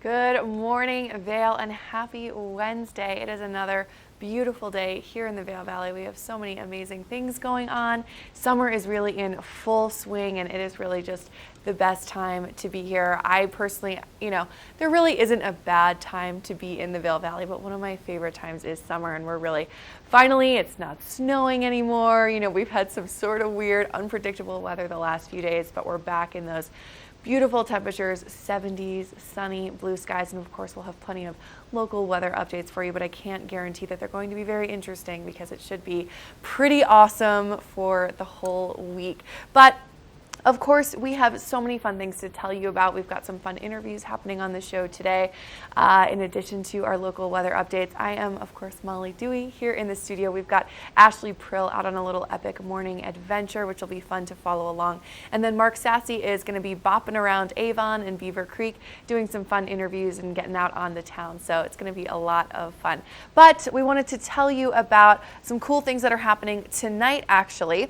Good morning, Vail, and happy Wednesday. It is another beautiful day here in the Vail Valley. We have so many amazing things going on. Summer is really in full swing, and it is really just the best time to be here. I personally, there really isn't a bad time to be in the Vail Valley, but one of my favorite times is summer, and we're really, finally, it's not snowing anymore. We've had some sort of weird, unpredictable weather the last few days, but we're back in those beautiful temperatures, 70s, sunny, blue skies, and of course we'll have plenty of local weather updates for you, but I can't guarantee that they're going to be very interesting because it should be pretty awesome for the whole week. But of course, we have so many fun things to tell you about. We've got some fun interviews happening on the show today. In addition to our local weather updates, I am, of course, Molly Dewey here in the studio. We've got Ashley Prill out on a little epic morning adventure, which will be fun to follow along. And then Mark Sassy is going to be bopping around Avon and Beaver Creek, doing some fun interviews and getting out on the town. So it's going to be a lot of fun. But we wanted to tell you about some cool things that are happening tonight, actually.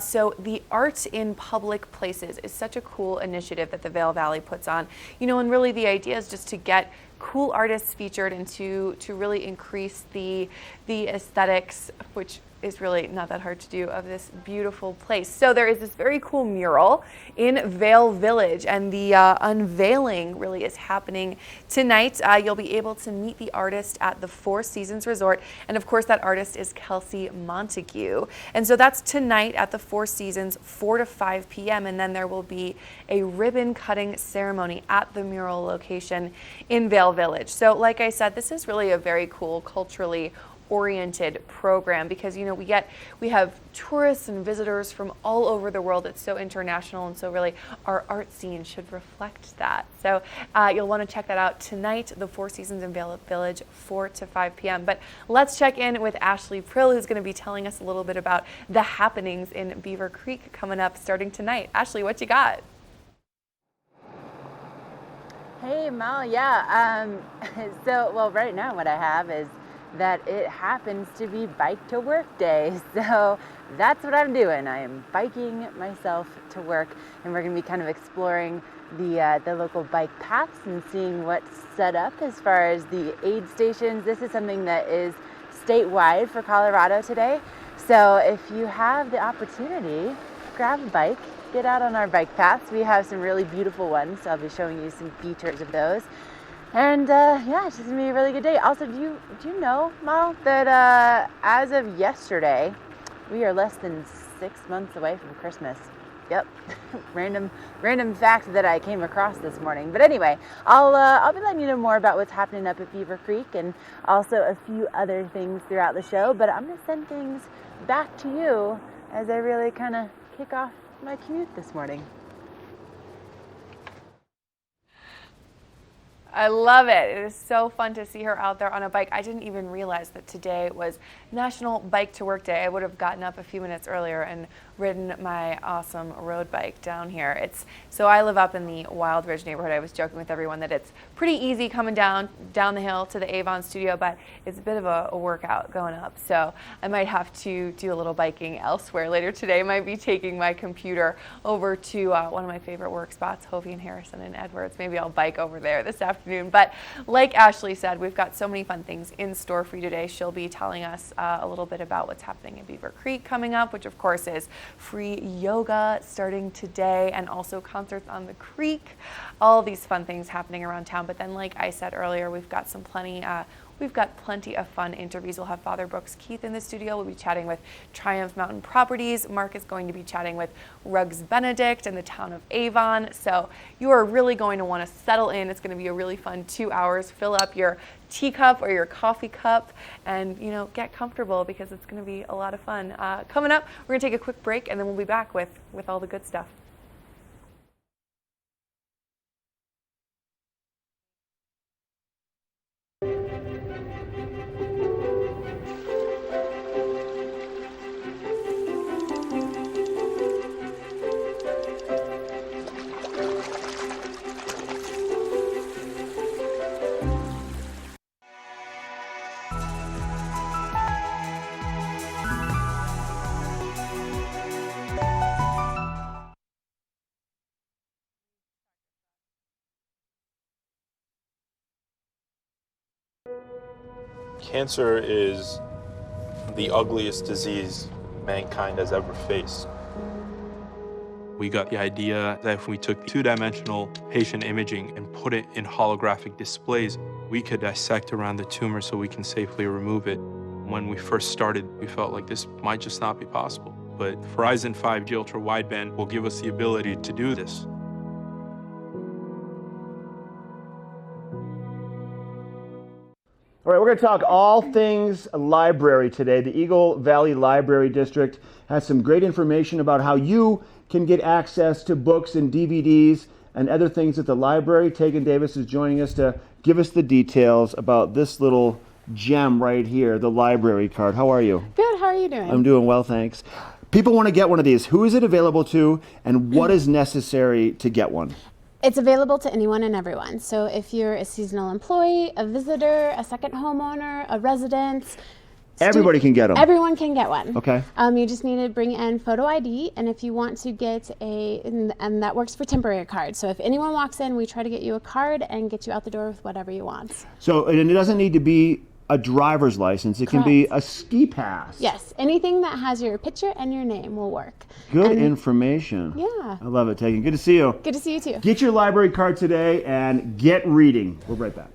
So the Art in Public Places is such a cool initiative that the Vail Valley puts on. And really the idea is just to get cool artists featured and to really increase the aesthetics, which is really not that hard to do, of this beautiful place. So there is this very cool mural in Vail Village, and the unveiling really is happening tonight. You'll be able to meet the artist at the Four Seasons Resort, and of course that artist is Kelsey Montague. And so that's tonight at the Four Seasons, 4 to 5 p.m., and then there will be a ribbon cutting ceremony at the mural location in Vail Village. So like I said, this is really a very cool, culturally oriented program because we have tourists and visitors from all over the world. It's so international, and so really our art scene should reflect that. So you'll want to check that out tonight, the Four Seasons in Vail Village, 4 to 5 p.m. But let's check in with Ashley Prill, who's going to be telling us a little bit about the happenings in Beaver Creek coming up starting tonight. Ashley, what you got? Hey Mal, well, right now what I have is that it happens to be Bike to Work Day. So that's what I'm doing. I am biking myself to work, and we're going to be kind of exploring the local bike paths and seeing what's set up as far as the aid stations. This is something that is statewide for Colorado today. So if you have the opportunity, grab a bike, get out on our bike paths. We have some really beautiful ones, so I'll be showing you some features of those. And it's just gonna be a really good day. Also, do you know, Mal, that as of yesterday, we are less than 6 months away from Christmas. Yep, random fact that I came across this morning. But anyway, I'll be letting you know more about what's happening up at Beaver Creek and also a few other things throughout the show. But I'm gonna send things back to you as I really kind of kick off my commute this morning. I love it. It is so fun to see her out there on a bike. I didn't even realize that today was National Bike to Work Day. I would have gotten up a few minutes earlier and ridden my awesome road bike down here. So I live up in the Wild Ridge neighborhood. I was joking with everyone that it's pretty easy coming down the hill to the Avon studio, but it's a bit of a workout going up. So I might have to do a little biking elsewhere later today. I might be taking my computer over to one of my favorite work spots, Hovey and Harrison and Edwards. Maybe I'll bike over there this afternoon. But like Ashley said, we've got so many fun things in store for you today. She'll be telling us a little bit about what's happening in Beaver Creek coming up, which of course is free yoga starting today and also concerts on the creek. All these fun things happening around town. But then, like I said earlier, we've got plenty of fun interviews. We'll have Father Brooks Keith in the studio. We'll be chatting with Triumph Mountain Properties. Mark is going to be chatting with Rugs Benedict and the town of Avon. So you are really going to want to settle in. It's going to be a really fun 2 hours. Fill up your teacup or your coffee cup and get comfortable because it's going to be a lot of fun. Coming up, we're going to take a quick break and then we'll be back with all the good stuff. Cancer is the ugliest disease mankind has ever faced. We got the idea that if we took two-dimensional patient imaging and put it in holographic displays, we could dissect around the tumor so we can safely remove it. When we first started, we felt like this might just not be possible. But Horizon 5G ultra-wideband will give us the ability to do this. All right, we're going to talk all things library today. The Eagle Valley Library District has some great information about how you can get access to books and DVDs and other things at the library. Tegan Davis is joining us to give us the details about this little gem right here, the library card. How are you? Good, how are you doing? I'm doing well, thanks. People want to get one of these. Who is it available to, and what is necessary to get one? It's available to anyone and everyone. So if you're a seasonal employee, a visitor, a second homeowner, a resident, Everybody can get them. Everyone can get one. Okay. You just need to bring in photo ID, and if you want to get and that works for temporary cards. So if anyone walks in, we try to get you a card and get you out the door with whatever you want. So, and it doesn't need to be a driver's license. It can be a ski pass. Yes, anything that has your picture and your name will work. Good information. Yeah. I love it, Tegan. Good to see you. Good to see you too. Get your library card today and get reading. We'll be right back.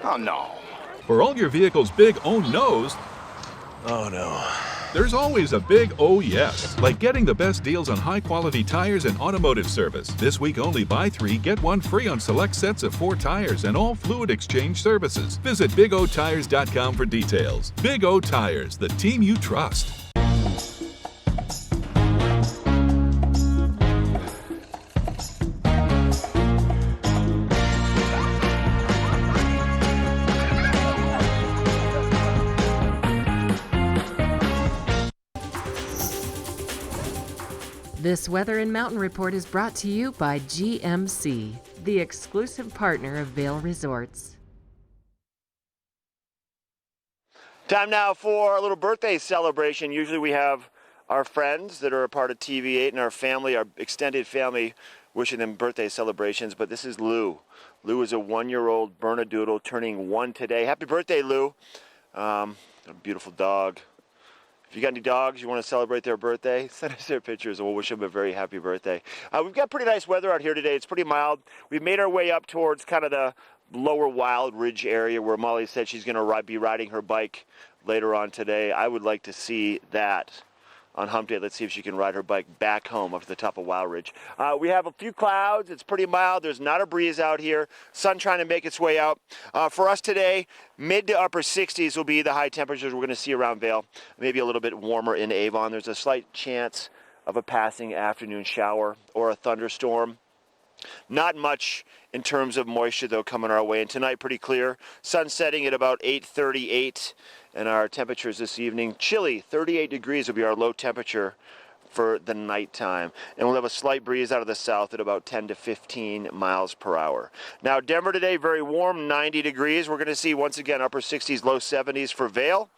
Oh, no. For all your vehicle's big oh no's, Oh, no. there's always a big oh yes, like getting the best deals on high-quality tires and automotive service. This week only buy 3, get 1 free on select sets of 4 tires and all fluid exchange services. Visit BigOTires.com for details. Big O Tires, the team you trust. This Weather and Mountain Report is brought to you by GMC, the exclusive partner of Vail Resorts. Time now for a little birthday celebration. Usually we have our friends that are a part of TV8 and our family, our extended family, wishing them birthday celebrations. But this is Lou. Lou is a 1-year-old Bernedoodle turning 1 today. Happy birthday, Lou. A beautiful dog. If you got any dogs you want to celebrate their birthday, send us their pictures and we'll wish them a very happy birthday. We've got pretty nice weather out here today. It's pretty mild. We've made our way up towards kind of the lower Wild Ridge area where Molly said she's going to be riding her bike later on today. I would like to see that on Hump Day. Let's see if she can ride her bike back home up to the top of Wild Ridge. We have a few clouds. It's pretty mild. There's not a breeze out here. Sun trying to make its way out. For us today, mid to upper 60s will be the high temperatures we're going to see around Vail. Maybe a little bit warmer in Avon. There's a slight chance of a passing afternoon shower or a thunderstorm. Not much in terms of moisture, though, coming our way. And tonight, pretty clear. Sun setting at about 8:38. And our temperatures this evening, chilly, 38 degrees will be our low temperature for the nighttime. And we'll have a slight breeze out of the south at about 10 to 15 miles per hour. Now, Denver today, very warm, 90 degrees. We're going to see, once again, upper 60s, low 70s for Vail.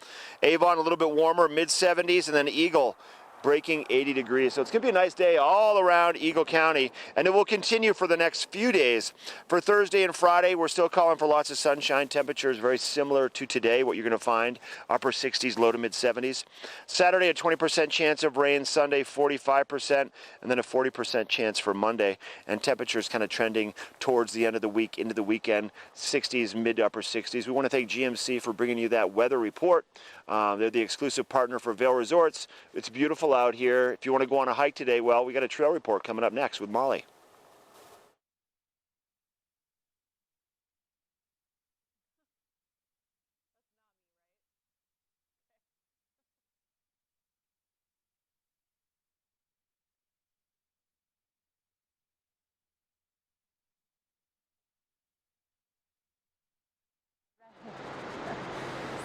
Avon, a little bit warmer, mid 70s. And then Eagle, breaking 80 degrees. So it's going to be a nice day all around Eagle County, and it will continue for the next few days. For Thursday and Friday, we're still calling for lots of sunshine. Temperatures very similar to today, what you're going to find, upper 60s, low to mid 70s. Saturday, a 20% chance of rain. Sunday, 45%, and then a 40% chance for Monday. And temperatures kind of trending towards the end of the week, into the weekend, 60s, mid to upper 60s. We want to thank GMC for bringing you that weather report. They're the exclusive partner for Vail Resorts. It's beautiful out here. If you want to go on a hike today, well, we got a trail report coming up next with Molly.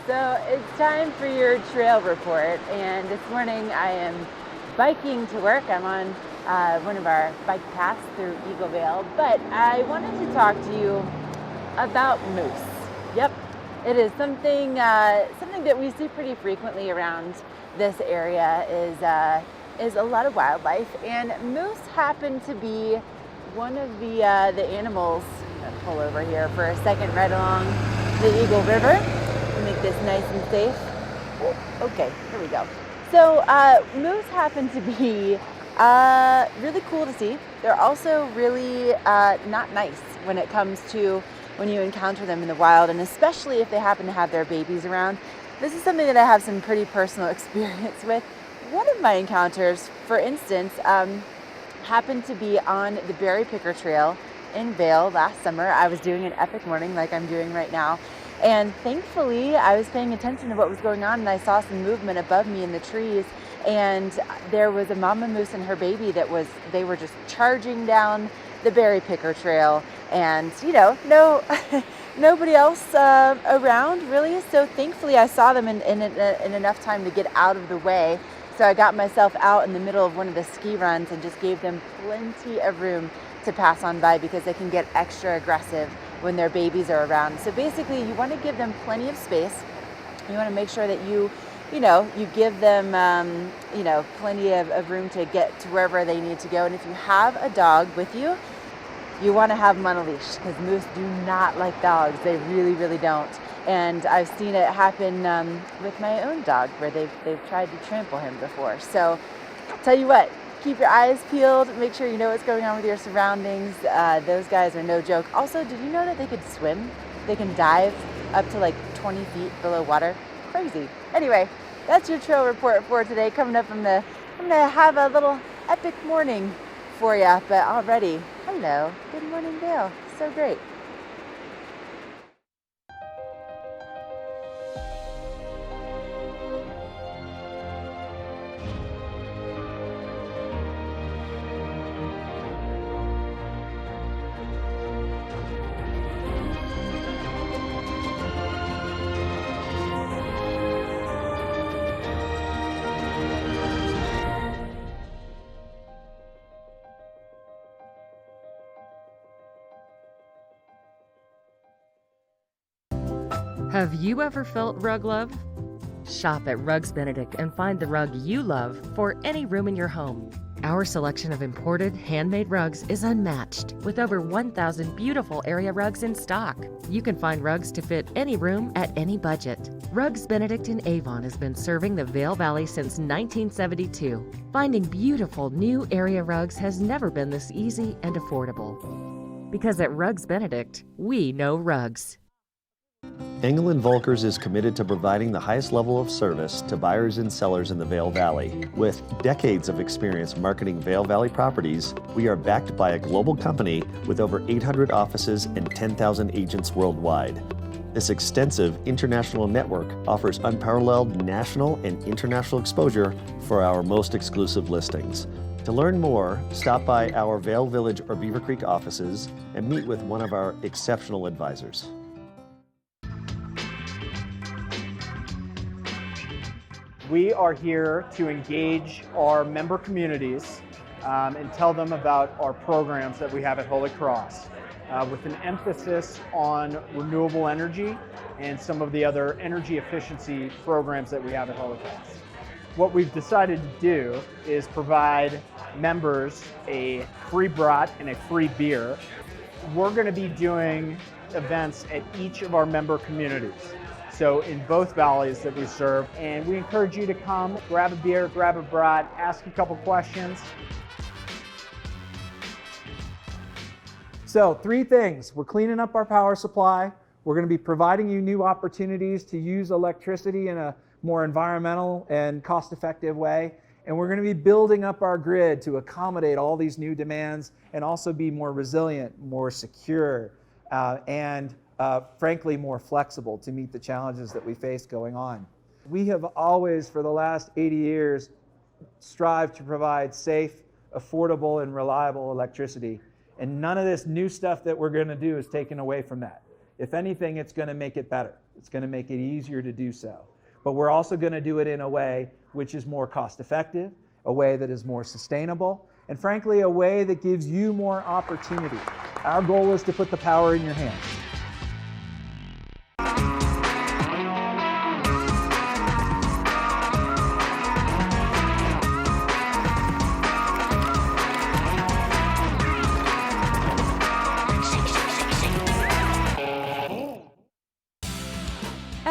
So it's time for your trail report, and this morning I am biking to work. I'm on one of our bike paths through Eaglevale, but I wanted to talk to you about moose. Yep, It is something something that we see pretty frequently around this area is a lot of wildlife, and moose happen to be one of the animals. I'm gonna pull over here for a second, right along the Eagle River to make this nice and safe. Oh, okay, here we go. So moose happen to be really cool to see. They're also really not nice when it comes to when you encounter them in the wild, and especially if they happen to have their babies around. This is something that I have some pretty personal experience with. One of my encounters, for instance, happened to be on the Berry Picker Trail in Vail last summer. I was doing an epic morning like I'm doing right now, and thankfully I was paying attention to what was going on, and I saw some movement above me in the trees, and there was a mama moose and her baby they were just charging down the Berry Picker Trail, and no nobody else around really. So thankfully I saw them in enough time to get out of the way. So I got myself out in the middle of one of the ski runs and just gave them plenty of room to pass on by, because they can get extra aggressive when their babies are around. So basically you want to give them plenty of space. You want to make sure that you give them plenty of room to get to wherever they need to go. And if you have a dog with you, you want to have them on a leash, because moose do not like dogs. They really, really don't. And I've seen it happen with my own dog, where they've tried to trample him before. So I'll tell you what, keep your eyes peeled, make sure you know what's going on with your surroundings. Those guys are no joke. Also, did you know that they could swim? They can dive up to like 20 feet below water. Crazy. Anyway, that's your trail report for today. Coming up, I'm gonna have a little epic morning for you, but already, hello, good morning, Vail. So great. Have you ever felt rug love? Shop at Rugs Benedict and find the rug you love for any room in your home. Our selection of imported, handmade rugs is unmatched, with over 1,000 beautiful area rugs in stock. You can find rugs to fit any room at any budget. Rugs Benedict in Avon has been serving the Vail Valley since 1972. Finding beautiful new area rugs has never been this easy and affordable. Because at Rugs Benedict, we know rugs. Engel & Volkers is committed to providing the highest level of service to buyers and sellers in the Vail Valley. With decades of experience marketing Vail Valley properties, we are backed by a global company with over 800 offices and 10,000 agents worldwide. This extensive international network offers unparalleled national and international exposure for our most exclusive listings. To learn more, stop by our Vail Village or Beaver Creek offices and meet with one of our exceptional advisors. We are here to engage our member communities and tell them about our programs that we have at Holy Cross, with an emphasis on renewable energy and some of the other energy efficiency programs that we have at Holy Cross. What we've decided to do is provide members a free brat and a free beer. We're going to be doing events at each of our member communities. So in both valleys that we serve, and we encourage you to come, grab a beer, grab a brat, ask a couple questions. So 3 things. We're cleaning up our power supply. We're going to be providing you new opportunities to use electricity in a more environmental and cost-effective way. And we're going to be building up our grid to accommodate all these new demands and also be more resilient, more secure, and frankly, more flexible to meet the challenges that we face going on. We have always, for the last 80 years, strived to provide safe, affordable, and reliable electricity. And none of this new stuff that we're going to do is taken away from that. If anything, it's going to make it better. It's going to make it easier to do so. But we're also going to do it in a way which is more cost-effective, a way that is more sustainable, and frankly, a way that gives you more opportunity. Our goal is to put the power in your hands.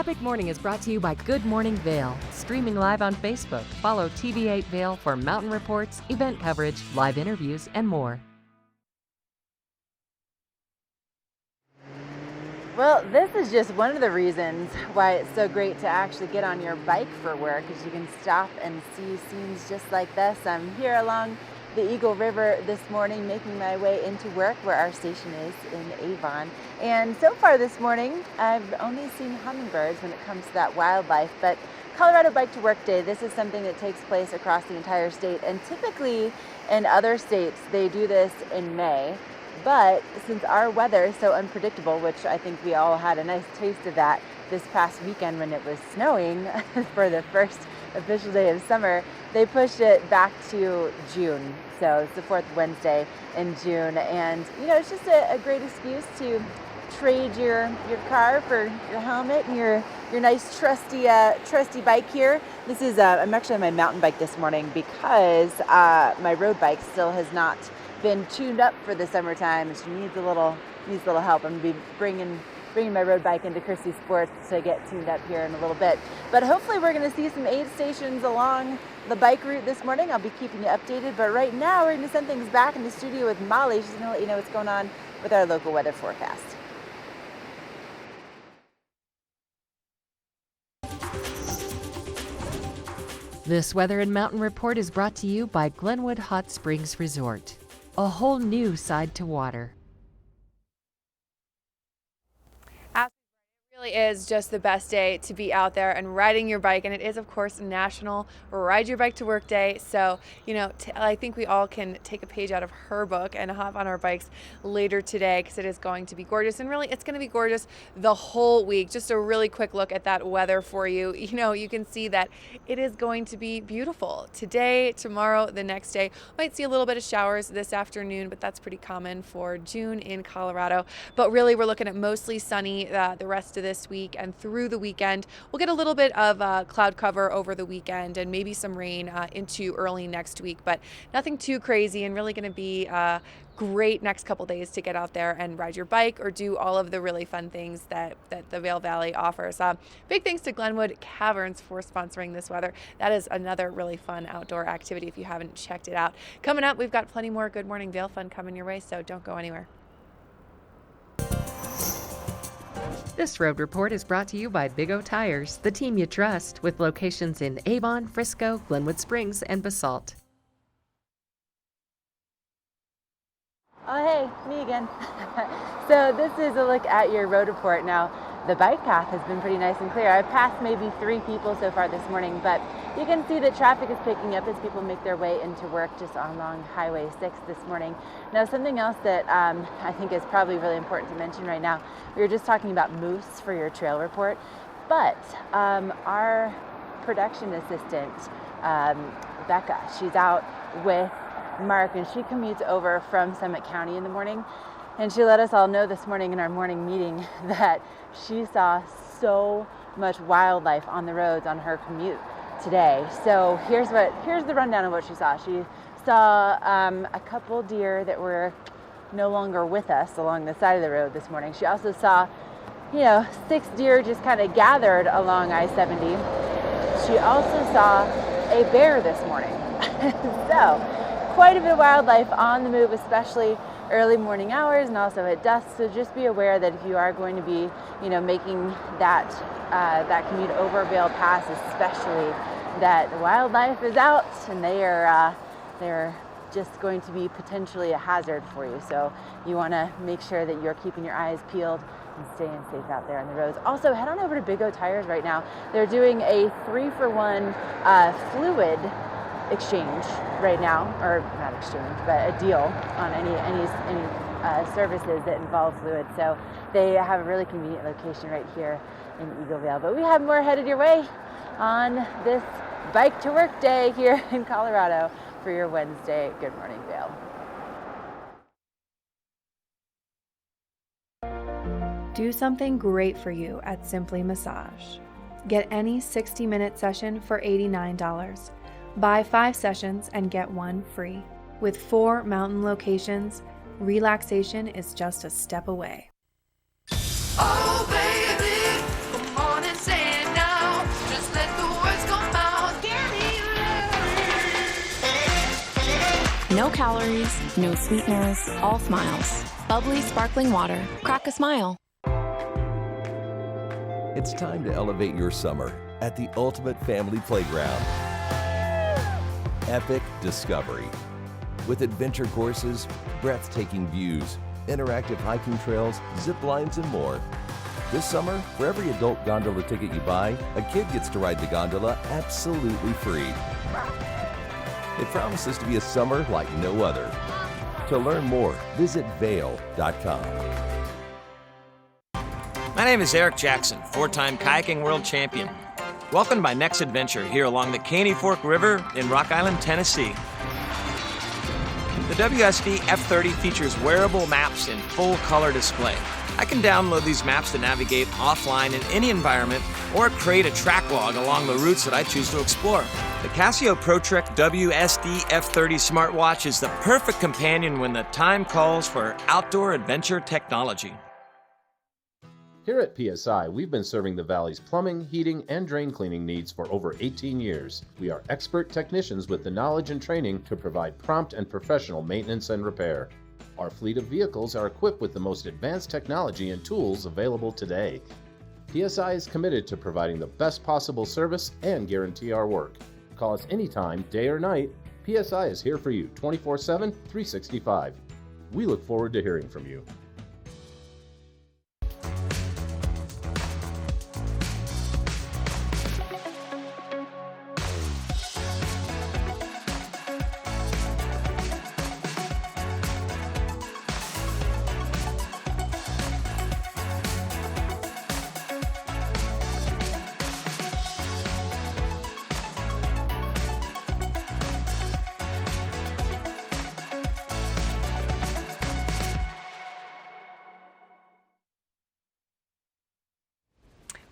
Epic Morning is brought to you by Good Morning Vail, streaming live on Facebook. Follow TV8 Vail for mountain reports, event coverage, live interviews, and more. Well, this is just one of the reasons why it's so great to actually get on your bike for work, is you can stop and see scenes just like this. I'm here along the Eagle River this morning, making my way into work where our station is in Avon. And so far this morning, I've only seen hummingbirds when it comes to that wildlife, but Colorado Bike to Work Day, this is something that takes place across the entire state. And typically in other states, they do this in May. But since our weather is so unpredictable, which I think we all had a nice taste of that this past weekend when it was snowing for the first official day of summer, they pushed it back to June. So it's the fourth Wednesday in June. And, you know, it's just a great excuse to trade your car for your helmet and your nice trusty bike here. This is, I'm actually on my mountain bike this morning because my road bike still has not been tuned up for the summertime, and she needs a little help. I'm gonna be bringing my road bike into Christie Sports to get tuned up here in a little bit. But hopefully we're gonna see some aid stations along the bike route this morning. I'll be keeping you updated, but right now we're gonna send things back in the studio with Molly. She's gonna let you know what's going on with our local weather forecast. This Weather and Mountain Report is brought to you by Glenwood Hot Springs Resort. A whole new side to water. It really is just the best day to be out there and riding your bike, and it is of course National Ride Your Bike to Work Day. So, you know, I think we all can take a page out of her book and hop on our bikes later today, because it is going to be gorgeous, and really it's going to be gorgeous the whole week. Just a really quick look at that weather for you. You know, you can see that it is going to be beautiful today, tomorrow, the next day. Might see a little bit of showers this afternoon, but that's pretty common for June in Colorado. But really we're looking at mostly sunny the rest of this week and through the weekend. We'll get a little bit of cloud cover over the weekend and maybe some rain into early next week, but nothing too crazy, and really going to be great next couple days to get out there and ride your bike or do all of the really fun things that the Vail Valley offers. Big thanks to Glenwood Caverns for sponsoring this weather. That is another really fun outdoor activity if you haven't checked it out. Coming up, we've got plenty more Good Morning Vail fun coming your way, so don't go anywhere. This road report is brought to you by Big O Tires, the team you trust, with locations in Avon, Frisco, Glenwood Springs, and Basalt. Oh, hey, me again. So this is a look at your road report. Now, the bike path has been pretty nice and clear. I've passed maybe 3 people so far this morning, but you can see that traffic is picking up as people make their way into work just along Highway 6 this morning. Now, something else that I think is probably really important to mention right now, we were just talking about moose for your trail report, but our production assistant, Becca, she's out with Mark, and she commutes over from Summit County in the morning, and she let us all know this morning in our morning meeting that she saw so much wildlife on the roads on her commute today. So here's the rundown of what she saw. She saw a couple deer that were no longer with us along the side of the road this morning. She also saw, 6 deer just kind of gathered along I-70. She also saw a bear this morning. So quite a bit of wildlife on the move, especially early morning hours and also at dusk. So just be aware that if you are going to be, making that commute over Vail Pass, especially, that the wildlife is out and they're just going to be potentially a hazard for you. So you want to make sure that you're keeping your eyes peeled and staying safe out there on the roads. Also, head on over to Big O Tires right now. They're doing a 3-for-1 fluid exchange right now, or not exchange, but a deal on any services that involve fluid. So they have a really convenient location right here in Eagle Vale. But we have more headed your way on this Bike to Work Day here in Colorado for your Wednesday Good Morning Vail. Do something great for you at Simply Massage. Get any 60-minute session for $89. Buy 5 sessions and get 1 free. With 4 mountain locations, relaxation is just a step away. Oh baby, come on and say No calories, no sweeteners, all smiles. Bubbly, sparkling water. Crack a smile. It's time to elevate your summer at the ultimate family playground. Epic Discovery. With adventure courses, breathtaking views, interactive hiking trails, zip lines, and more. This summer, for every adult gondola ticket you buy, a kid gets to ride the gondola absolutely free. It promises to be a summer like no other. To learn more, visit Vail.com. My name is Eric Jackson, four-time kayaking world champion. Welcome to my next adventure here along the Caney Fork River in Rock Island, Tennessee. The WSD F30 features wearable maps in full color display. I can download these maps to navigate offline in any environment or create a track log along the routes that I choose to explore. The Casio ProTrek WSD F30 smartwatch is the perfect companion when the time calls for outdoor adventure technology. Here at PSI, we've been serving the Valley's plumbing, heating, and drain cleaning needs for over 18 years. We are expert technicians with the knowledge and training to provide prompt and professional maintenance and repair. Our fleet of vehicles are equipped with the most advanced technology and tools available today. PSI is committed to providing the best possible service and guarantee our work. Call us anytime, day or night. PSI is here for you 24/7, 365. We look forward to hearing from you.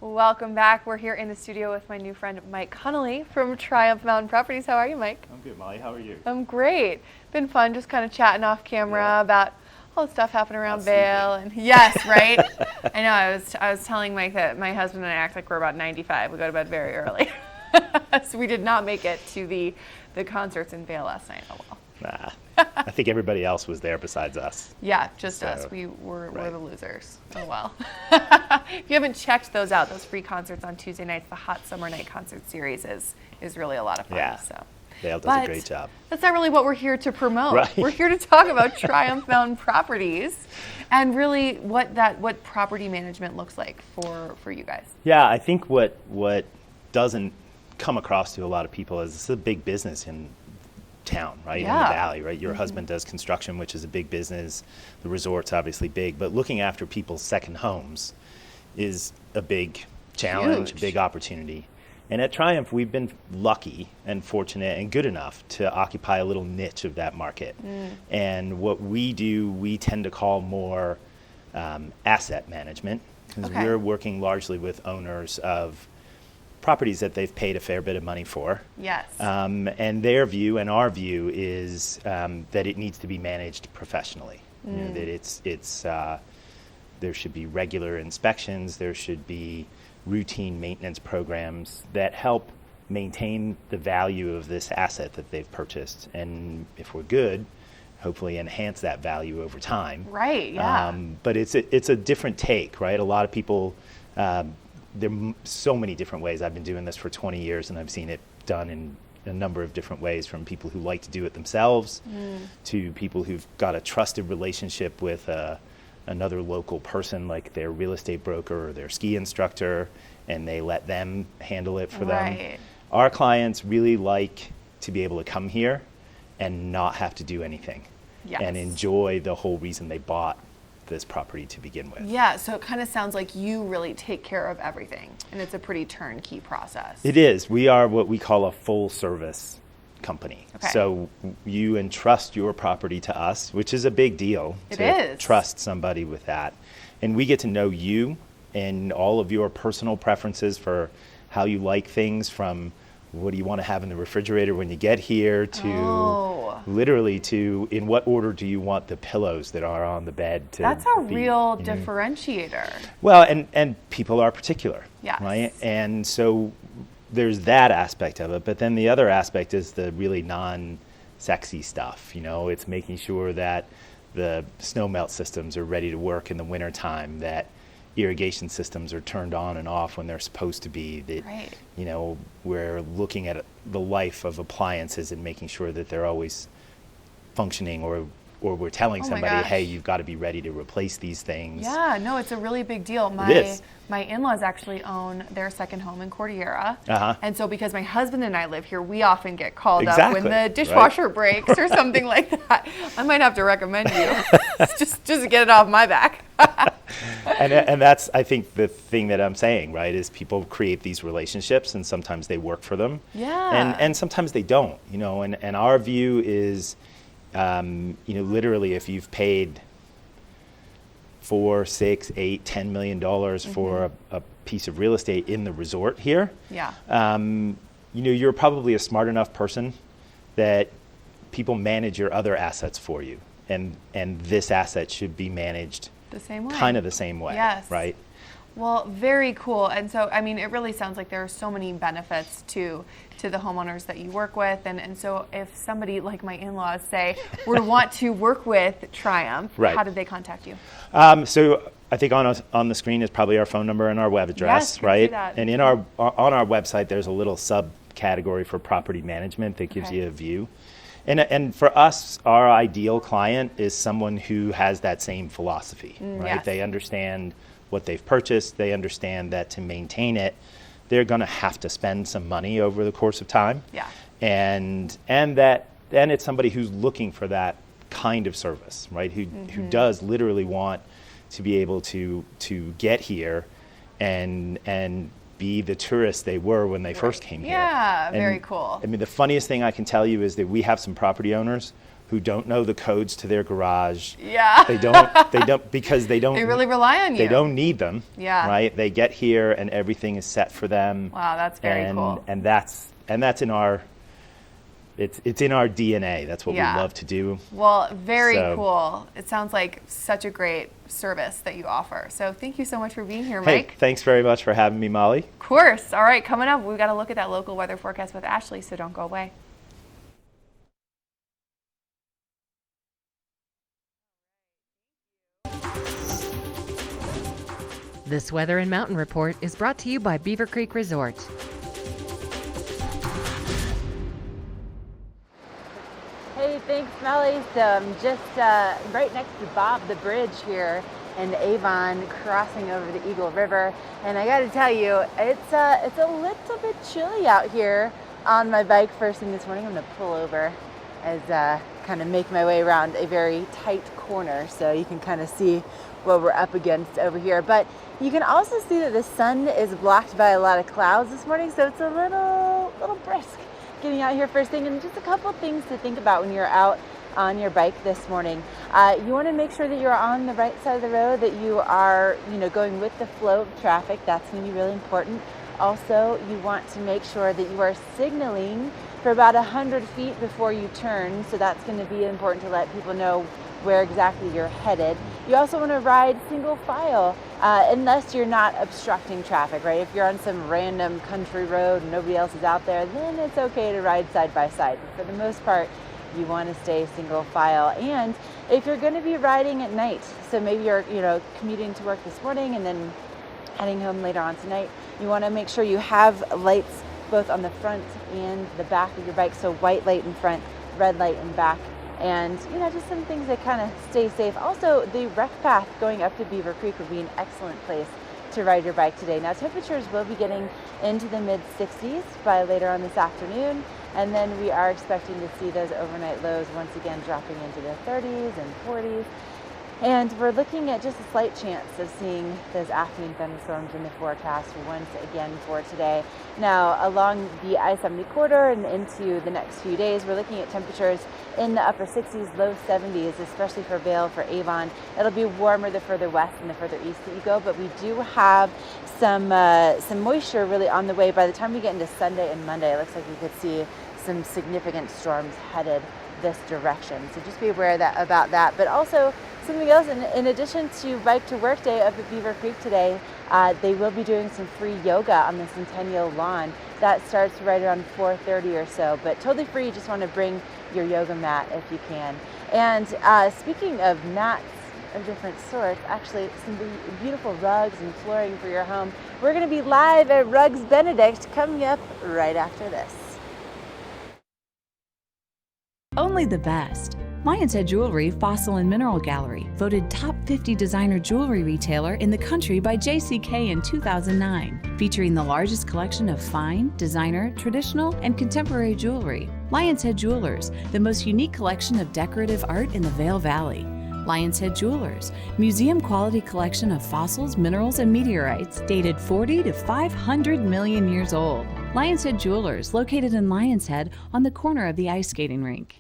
Welcome back. We're here in the studio with my new friend Mike Connolly from Triumph Mountain Properties. How are you, Mike? I'm good, Molly. How are you? I'm great. Been fun just kind of chatting off camera about all the stuff happening around Vail. And yes, right? I know. I was telling Mike that my husband and I act like we're about 95. We go to bed very early. So we did not make it to the concerts in Vail last night. Oh well. Nah. I think everybody else was there besides us. Yeah, just us. We're the losers. Oh well. If you haven't checked those out, those free concerts on Tuesday nights, the Hot Summer Night Concert Series is really a lot of fun. Yeah. So. Vail does a great job. That's not really what we're here to promote. Right. We're here to talk about Triumph Mountain Properties and really what property management looks like for you guys. Yeah, I think what doesn't come across to a lot of people is it's a big business in town, right? Yeah. In the valley, right? Your husband does construction, which is a big business. The resort's obviously big, but looking after people's second homes is a big challenge, a big opportunity. And at Triumph, we've been lucky and fortunate and good enough to occupy a little niche of that market. And what we do, we tend to call more asset management, because we're working largely with owners of properties that they've paid a fair bit of money for. Yes. And their view and our view is that it needs to be managed professionally. You know, that there should be regular inspections, there should be routine maintenance programs that help maintain the value of this asset that they've purchased. And if we're good, hopefully enhance that value over time. Right, yeah. But it's a different take, right? A lot of people, there are so many different ways. I've been doing this for 20 years and I've seen it done in a number of different ways, from people who like to do it themselves to people who've got a trusted relationship with another local person, like their real estate broker or their ski instructor, and they let them handle it for them. Our clients really like to be able to come here and not have to do anything and enjoy the whole reason they bought this property to begin with. Yeah, so it kind of sounds like you really take care of everything, and it's a pretty turnkey process. It is. We are what we call a full service company. So you entrust your property to us, which is a big deal to trust somebody with that. And we get to know you and all of your personal preferences for how you like things, from what do you want to have in the refrigerator when you get here to literally to in what order do you want the pillows that are on the bed to That's a real differentiator. Well, and people are particular, Yes. right? And so there's that aspect of it, but then the other aspect is the really sexy stuff. It's making sure that the snow melt systems are ready to work in the wintertime, that irrigation systems are turned on and off when they're supposed to be, that Right. we're looking at the life of appliances and making sure that they're always functioning, or we're telling Oh my somebody, gosh. hey, you've got to be ready to replace these things. Yeah, no, it's a really big deal. My in-laws actually own their second home in Cordillera. Uh-huh. And so because my husband and I live here, we often get called up Exactly, when the right? dishwasher breaks or something like that. I might have to recommend you just to get it off my back. And that's, I think, the thing that I'm saying, right, is people create these relationships and sometimes they work for them. Yeah. And sometimes they don't, and our view is, literally if you've paid $4, $6, $8, $10 million for a piece of real estate in the resort here, Yeah. You're probably a smart enough person that people manage your other assets for you. And this asset should be managed The same way. kind of the same way, Yes. right? Well, very cool. And so, I mean, it really sounds like there are so many benefits to the homeowners that you work with. And so if somebody like my in-laws say would want to work with Triumph, Right. how did they contact you? So I think on the screen is probably our phone number and our web address, Yes, we right? see that. And on our website, there's a little subcategory for property management that gives Okay. you a view. And for us, our ideal client is someone who has that same philosophy, right? yes. They understand what they've purchased. They understand that to maintain it, they're going to have to spend some money over the course of time. Yeah. And it's somebody who's looking for that kind of service, right? Who does literally want to be able to get here and be the tourists they were when they first came here. Yeah, And, very cool. I mean, the funniest thing I can tell you is that we have some property owners who don't know the codes to their garage. Yeah. They don't because they don't. They really rely on you. They don't need them. Yeah. Right. They get here and everything is set for them. Wow, that's very cool. And that's in our. It's in our DNA. That's what Yeah. we love to do. Well, very So- cool. It sounds like such a great service that you offer. So thank you so much for being here, Hey, Mike. thanks very much for having me, Molly. Of course. All right, coming up, we've got to look at that local weather forecast with Ashley, so don't go away. This Weather and Mountain Report is brought to you by Beaver Creek Resort. Hey, thanks, Melly. So I'm just right next to Bob the Bridge here in Avon, crossing over the Eagle River. And I got to tell you, it's a little bit chilly out here on my bike first thing this morning. I'm going to pull over as kind of make my way around a very tight corner so you can kind of see what we're up against over here. But you can also see that the sun is blocked by a lot of clouds this morning, so it's a little brisk getting out here first thing. And just a couple things to think about when you're out on your bike this morning. You want to make sure that you're on the right side of the road, that you are, going with the flow of traffic. That's going to be really important. Also, you want to make sure that you are signaling for about 100 feet before you turn. So that's going to be important to let people know where exactly you're headed. You also want to ride single file unless you're not obstructing traffic, right? If you're on some random country road and nobody else is out there, then it's okay to ride side by side. But for the most part, you want to stay single file. And if you're going to be riding at night, so maybe you're commuting to work this morning and then heading home later on tonight, you want to make sure you have lights both on the front and the back of your bike. So white light in front, red light in back. And just some things that kind of stay safe. Also, the rec path going up to Beaver Creek would be an excellent place to ride your bike today. Now, temperatures will be getting into the mid-60s by later on this afternoon, and then we are expecting to see those overnight lows once again dropping into the 30s and 40s. And we're looking at just a slight chance of seeing those afternoon thunderstorms in the forecast once again for today. Now, along the I-70 corridor and into the next few days, we're looking at temperatures in the upper 60s, low 70s, especially for Vail, for Avon. It'll be warmer the further west and the further east that you go, but we do have some moisture really on the way. By the time we get into Sunday and Monday, it looks like we could see some significant storms headed this direction. So just be aware about that. But also something else, in addition to Bike to Work Day up at Beaver Creek today, they will be doing some free yoga on the Centennial Lawn. That starts right around 4:30 or so, but totally free. You just want to bring your yoga mat if you can. And speaking of mats of different sorts, actually some beautiful rugs and flooring for your home. We're going to be live at Rugs Benedict coming up right after this. Only the best. Lion's Head Jewelry Fossil and Mineral Gallery, voted top 50 designer jewelry retailer in the country by JCK in 2009, featuring the largest collection of fine, designer, traditional, and contemporary jewelry. Lion's Head Jewelers, the most unique collection of decorative art in the Vail Valley. Lion's Head Jewelers, museum quality collection of fossils, minerals, and meteorites dated 40 to 500 million years old. Lion's Head Jewelers, located in Lion's Head on the corner of the ice skating rink.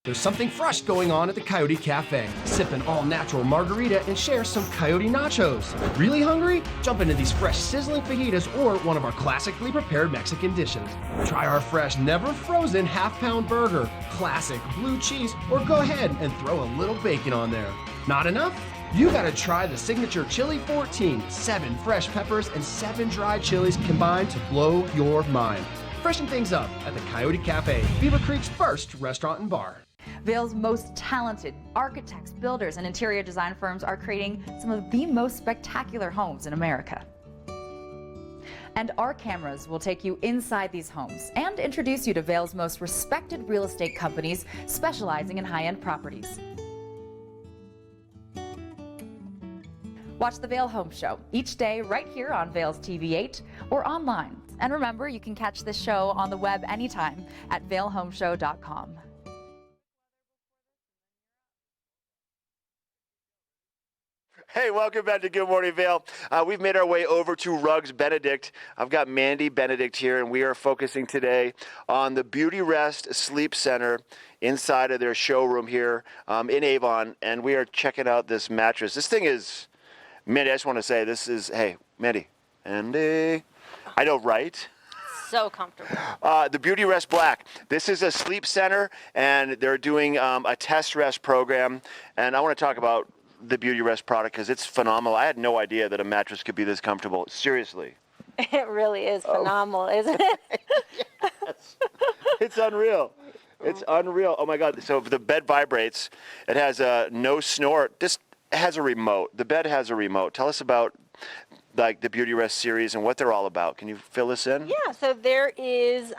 There's something fresh going on at the Coyote Cafe. Sip an all-natural margarita and share some Coyote nachos. Really hungry? Jump into these fresh sizzling fajitas or one of our classically prepared Mexican dishes. Try our fresh, never-frozen half-pound burger, classic blue cheese, or go ahead and throw a little bacon on there. Not enough? You gotta try the signature Chili 14, 7 fresh peppers and 7 dried chilies combined to blow your mind. Freshen things up at the Coyote Cafe, Beaver Creek's first restaurant and bar. Vail's most talented architects, builders, and interior design firms are creating some of the most spectacular homes in America. And our cameras will take you inside these homes and introduce you to Vail's most respected real estate companies specializing in high-end properties. Watch the Vail Home Show each day right here on Vail's TV8 or online. And remember, you can catch this show on the web anytime at vailhomeshow.com. Hey, welcome back to Good Morning Vail. We've made our way over to Rugs Benedict. I've got Mandy Benedict here, and we are focusing today on the Beauty Rest Sleep Center inside of their showroom here in Avon, and we are checking out this mattress. This thing is, Mandy, I just want to say, this is, hey, Mandy, I know, right? So comfortable. The Beauty Rest Black. This is a sleep center, and they're doing a test rest program, and I want to talk about the Beauty Rest product because it's phenomenal. I had no idea that a mattress could be this comfortable. Seriously. It really is phenomenal, isn't it? Yes. It's unreal. It's unreal. Oh my God. So the bed vibrates. It has a no snore. This has a remote. The bed has a remote. Tell us about like the Beauty Rest series and what they're all about. Can you fill us in? Yeah, so there is,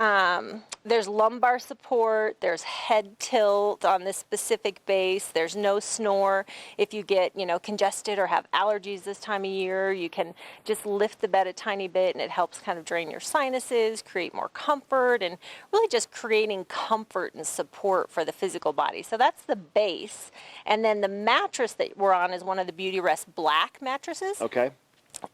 there's lumbar support, there's head tilt on this specific base, there's no snore. If you get, congested or have allergies this time of year, you can just lift the bed a tiny bit and it helps kind of drain your sinuses, create more comfort, and really just creating comfort and support for the physical body. So that's the base. And then the mattress that we're on is one of the Beauty Rest Black mattresses. Okay.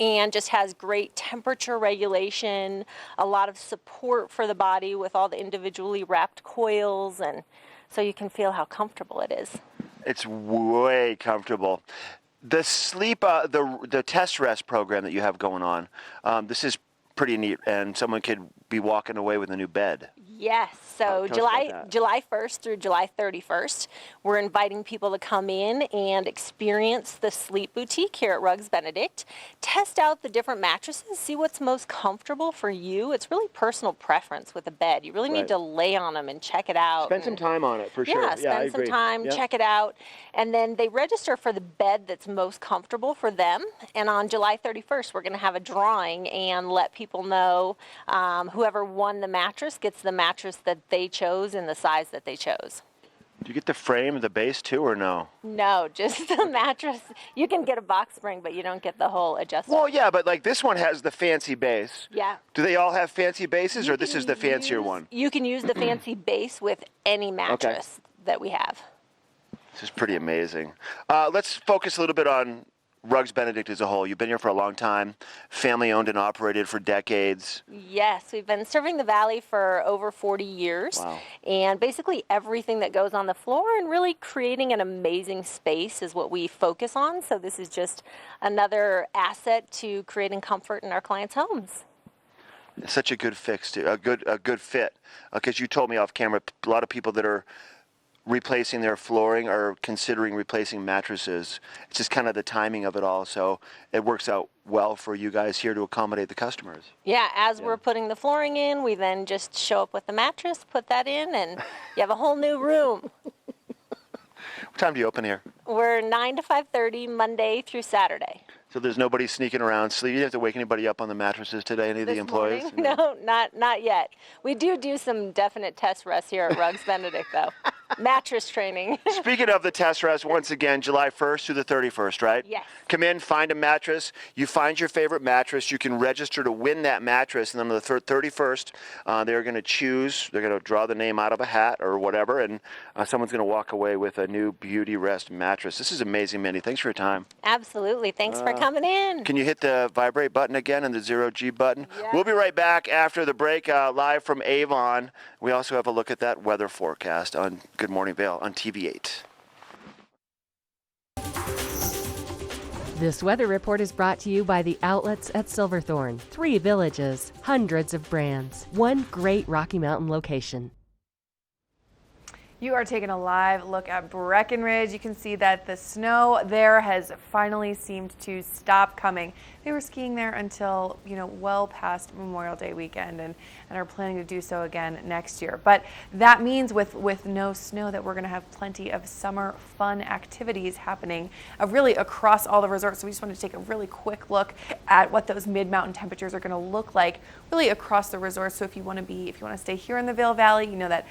And just has great temperature regulation, a lot of support for the body with all the individually wrapped coils, and so you can feel how comfortable it is. It's way comfortable. The sleep, the test rest program that you have going on, this is pretty neat, and someone could be walking away with a new bed. Yes, so July 1st through July 31st, we're inviting people to come in and experience the Sleep Boutique here at Rugs Benedict. Test out the different mattresses, see what's most comfortable for you. It's really personal preference with a bed. You really need to lay on them and check it out. Spend some time on it, for sure. Yeah, spend some time, check it out. And then they register for the bed that's most comfortable for them. And on July 31st, we're going to have a drawing and let people know whoever won the mattress gets the mattress that they chose in the size that they chose. Do you get the frame, the base too, or no? No, just the mattress. You can get a box spring, but you don't get the whole adjustment. Well, yeah, but like this one has the fancy base. Yeah. Do they all have fancy bases, or this is the fancier one? You can use the fancy base with any mattress that we have. This is pretty amazing. Let's focus a little bit on Rugs Benedict as a whole. You've been here for a long time, family owned and operated for decades. Yes, we've been serving the Valley for over 40 years. Wow. And basically everything that goes on the floor and really creating an amazing space is what we focus on. So this is just another asset to creating comfort in our clients' homes. It's such a good fix, too, a good fit. Because you told me off camera, a lot of people that are replacing their flooring or considering replacing mattresses. It's just kind of the timing of it all. So it works out well for you guys here to accommodate the customers. Yeah, as we're putting the flooring in, we then just show up with the mattress, put that in, and you have a whole new room. What time do you open here? We're 9 to 5:30 Monday through Saturday. So there's nobody sneaking around sleep. You didn't have to wake anybody up on the mattresses today, any of the employees? No, not yet. We do some definite test rests here at Rugs Benedict, though. Mattress training. Speaking of the test rest, once again, July 1st through the 31st, right? Yes. Come in, find a mattress. You find your favorite mattress. You can register to win that mattress. And then on the 31st, they're going to draw the name out of a hat or whatever, and someone's going to walk away with a new Beauty Rest mattress. This is amazing, Mindy. Thanks for your time. Absolutely. Thanks for coming in. Can you hit the vibrate button again and the 0G button? Yeah. We'll be right back after the break, live from Avon. We also have a look at that weather forecast on Good Morning Vail on TV8. This weather report is brought to you by the outlets at Silverthorne. 3 villages, hundreds of brands, one great Rocky Mountain location. You are taking a live look at Breckenridge. You can see that the snow there has finally seemed to stop coming. They were skiing there until, well past Memorial Day weekend and are planning to do so again next year. But that means with no snow that we're going to have plenty of summer fun activities happening really across all the resorts. So we just wanted to take a really quick look at what those mid-mountain temperatures are going to look like really across the resorts. So if you want to stay here in the Vail Valley, you know that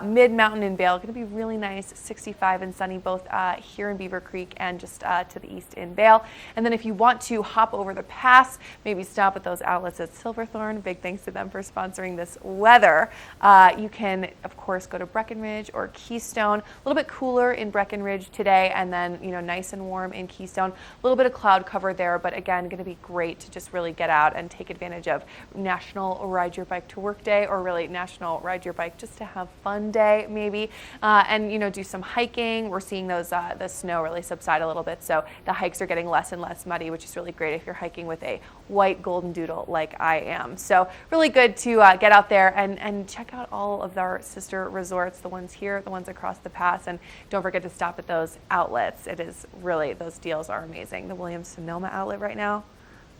mid-mountain in Vail going to be really nice, 65 and sunny both here in Beaver Creek and just to the east in Vail. And then if you want to hop over the pass, maybe stop at those outlets at Silverthorne. Big thanks to them for sponsoring this weather. You can, of course, go to Breckenridge or Keystone. A little bit cooler in Breckenridge today, and then nice and warm in Keystone. A little bit of cloud cover there, but again, going to be great to just really get out and take advantage of National Ride Your Bike to Work Day, or really National Ride Your Bike just to have fun day, maybe. And do some hiking. We're seeing those the snow really subside a little bit, so the hikes are getting less and less muddy, which is really great if you're hiking with a white golden doodle like I am. So really good to get out there and check out all of our sister resorts, the ones here, the ones across the pass, and don't forget to stop at those outlets. It is really, those deals are amazing. The Williams-Sonoma outlet right now,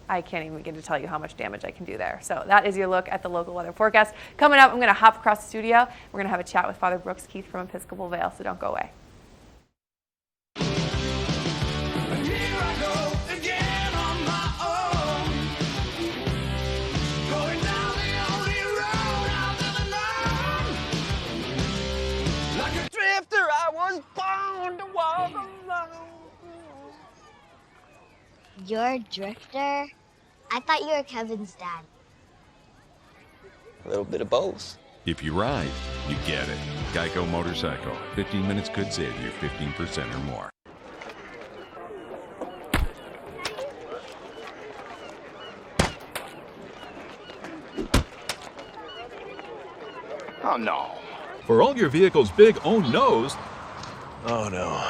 I can't even begin to tell you how much damage I can do there. So that is your look at the local weather forecast. Coming up, I'm going to hop across the studio. We're going to have a chat with Father Brooks Keith from Episcopal Vail, so don't go away. You're a drifter? I thought you were Kevin's dad. A little bit of both. If you ride, you get it. Geico Motorcycle. 15 minutes could save you 15% or more. Oh, no. For all your vehicle's big oh no's, Oh, no.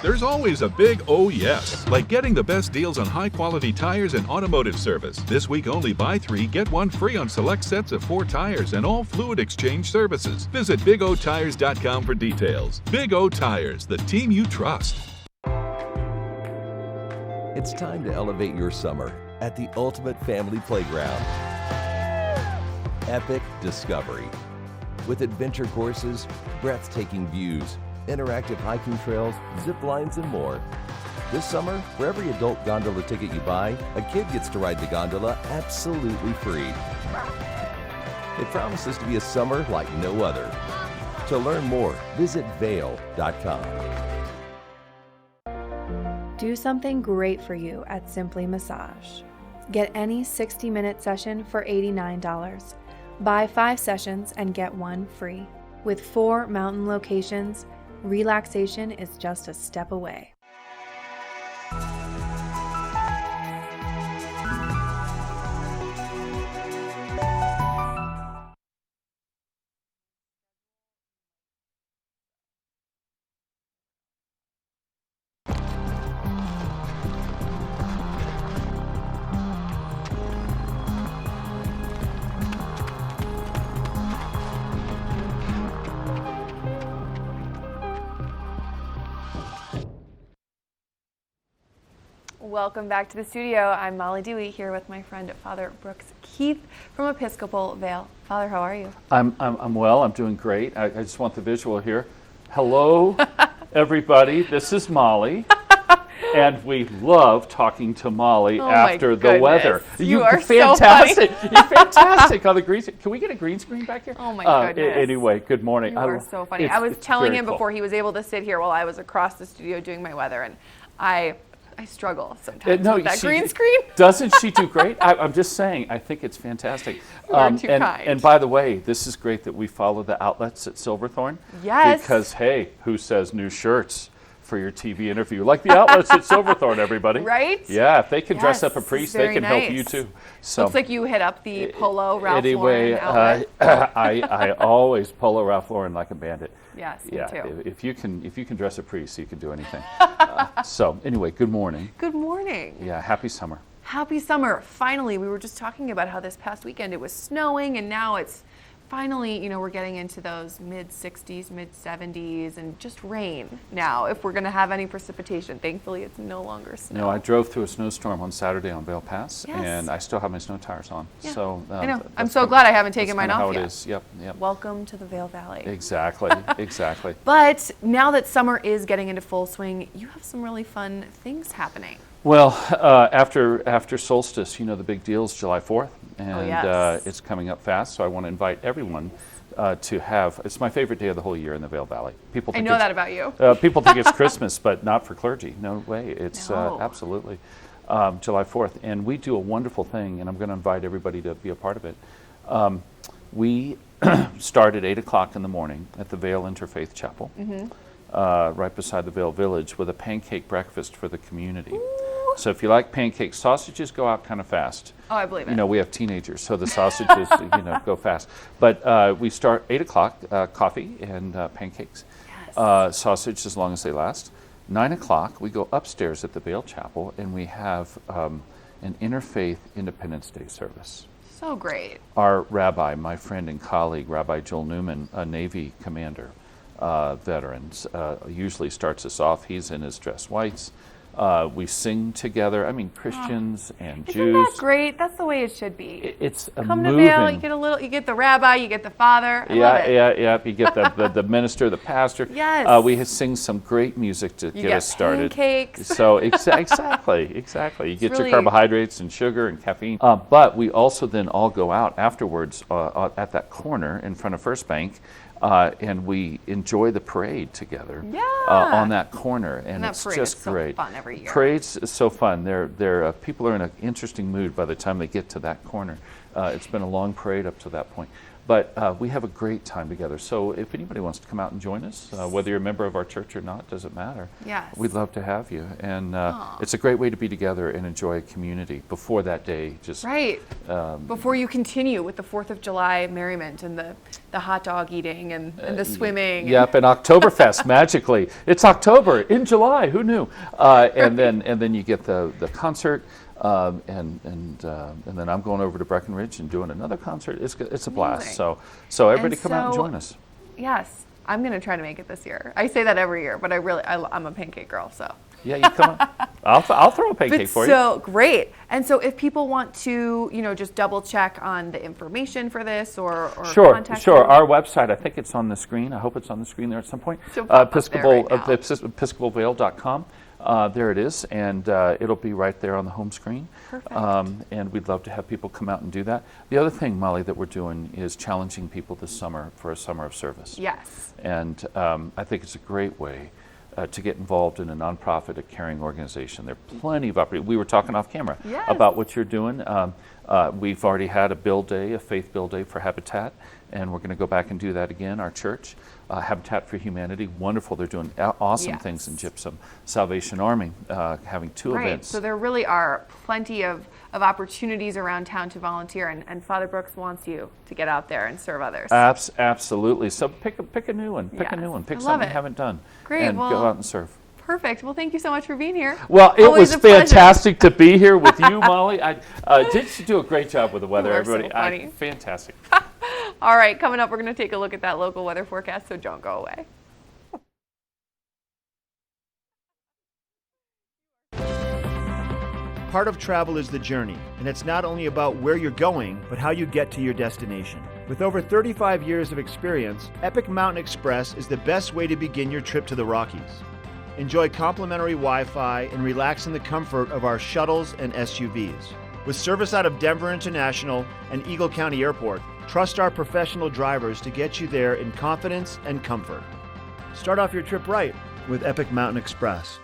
there's always a big oh yes, like getting the best deals on high-quality tires and automotive service. This week only buy 3, get 1 free on select sets of 4 tires and all fluid exchange services. Visit BigOTires.com for details. Big O Tires, the team you trust. It's time to elevate your summer at the ultimate family playground. Epic Discovery. With adventure courses, breathtaking views, interactive hiking trails, zip lines, and more. This summer, for every adult gondola ticket you buy, a kid gets to ride the gondola absolutely free. It promises to be a summer like no other. To learn more, visit Vail.com. Do something great for you at Simply Massage. Get any 60-minute session for $89. Buy 5 sessions and get 1 free. With 4 mountain locations, relaxation is just a step away. Welcome back to the studio. I'm Molly Dewey here with my friend Father Brooks Keith from Episcopal Vale. Father, how are you? I'm well. I'm doing great. I just want the visual here. Hello, everybody. This is Molly. And we love talking to Molly after the weather. You are fantastic. So funny. You're fantastic on the green screen. Can we get a green screen back here? Oh my goodness. Anyway, good morning. You are so funny. I was telling him before he was able to sit here while I was across the studio doing my weather, and I struggle sometimes with that green screen. Doesn't she do great? I'm just saying, I think it's fantastic. You are too kind. And by the way, this is great that we follow the outlets at Silverthorne. Yes. Because, hey, who says new shirts for your TV interview? Like the outlets at Silverthorne, everybody. Right? Yeah, if they can dress up a priest, they can help you too. So looks like you hit up the Polo Ralph Lauren outlet. I always Polo Ralph Lauren like a bandit. Yes, yeah, me too. If you can dress a priest, you can do anything. So anyway, good morning. Good morning. Yeah, happy summer. Happy summer. Finally, we were just talking about how this past weekend it was snowing, and now it's finally, we're getting into those mid-60s, mid-70s, and just rain now if we're going to have any precipitation. Thankfully, it's no longer snow. I drove through a snowstorm on Saturday on Vale Pass, Yes. and I still have my snow tires on. Yeah. So I know. I'm so glad I haven't taken mine off how yet. it is. Yep. Welcome to the Vale Valley. Exactly. Exactly. But now that summer is getting into full swing, you have some really fun things happening. Well, after solstice, the big deal is July 4th, and it's coming up fast. So I want to invite everyone to have. It's my favorite day of the whole year in the Vale Valley. People think I know that about you. People think it's Christmas, but not for clergy. No way. It's absolutely July 4th, and we do a wonderful thing, and I'm going to invite everybody to be a part of it. We start at 8 o'clock in the morning at the Vale Interfaith Chapel. Right beside the Vale Village, with a pancake breakfast for the community. Ooh. So if you like pancakes, sausages go out kind of fast. Oh, I believe it. We have teenagers, so the sausages go fast. But we start 8 o'clock, coffee and pancakes, sausage as long as they last. 9 o'clock, we go upstairs at the Vale Chapel, and we have an interfaith Independence Day service. So great. Our rabbi, my friend and colleague, Rabbi Joel Newman, a Navy commander, veterans, usually starts us off. He's in his dress whites. We sing together. I mean, Christians and Jews. Isn't that great? That's the way it should be. It's Come to Vale, you get the rabbi, you get the father. I love it. Yeah. You get the minister, the pastor. Yes. We sing some great music to get us started. Pancakes. So exactly. You get your carbohydrates and sugar and caffeine. But we also then all go out afterwards at that corner in front of First Bank. And we enjoy the parade together on that corner, and it's just great. So fun every year. Parade's so fun. People are in an interesting mood by the time they get to that corner. It's been a long parade up to that point. But we have a great time together. So if anybody wants to come out and join us, whether you're a member of our church or not, doesn't matter. Yes. We'd love to have you. And it's a great way to be together and enjoy community before that day. Before you continue with the 4th of July merriment and the hot dog eating and the swimming. Yep, and Oktoberfest, magically. It's October in July, who knew? And then you get the concert. And then I'm going over to Breckenridge and doing another concert. It's a blast. So everybody come out and join us. Yes, I'm going to try to make it this year. I say that every year, but I'm a pancake girl, so. Yeah, you come on. I'll throw a pancake for you. So great. And so if people want to, just double check on the information for this or contact Sure. you. Our website, I think it's on the screen. I hope it's on the screen there at some point. Episcopalvale.com. There it is, and it'll be right there on the home screen. Perfect. And we'd love to have people come out and do that. The other thing, Molly, that we're doing is challenging people this summer for a summer of service. Yes. And I think it's a great way to get involved in a nonprofit, a caring organization. There are plenty of opportunities. We were talking off camera about what you're doing. We've already had a faith build day for Habitat, and we're going to go back and do that again, our church. Habitat for Humanity, wonderful. They're doing awesome things in Gypsum. Salvation Army, having two events. So there really are plenty of opportunities around town to volunteer, and Father Brooks wants you to get out there and serve others. Absolutely. So pick a new one. Pick something you haven't done. Great. And go out and serve. Perfect. Well, thank you so much for being here. Well, it was fantastic to be here with you, Molly. Did you do a great job with the weather, everybody? So funny. Fantastic. All right, coming up, we're going to take a look at that local weather forecast, so don't go away. Part of travel is the journey, and it's not only about where you're going, but how you get to your destination. With over 35 years of experience, Epic Mountain Express is the best way to begin your trip to the Rockies. Enjoy complimentary Wi-Fi and relax in the comfort of our shuttles and SUVs. With service out of Denver International and Eagle County Airport, trust our professional drivers to get you there in confidence and comfort. Start off your trip right with Epic Mountain Express.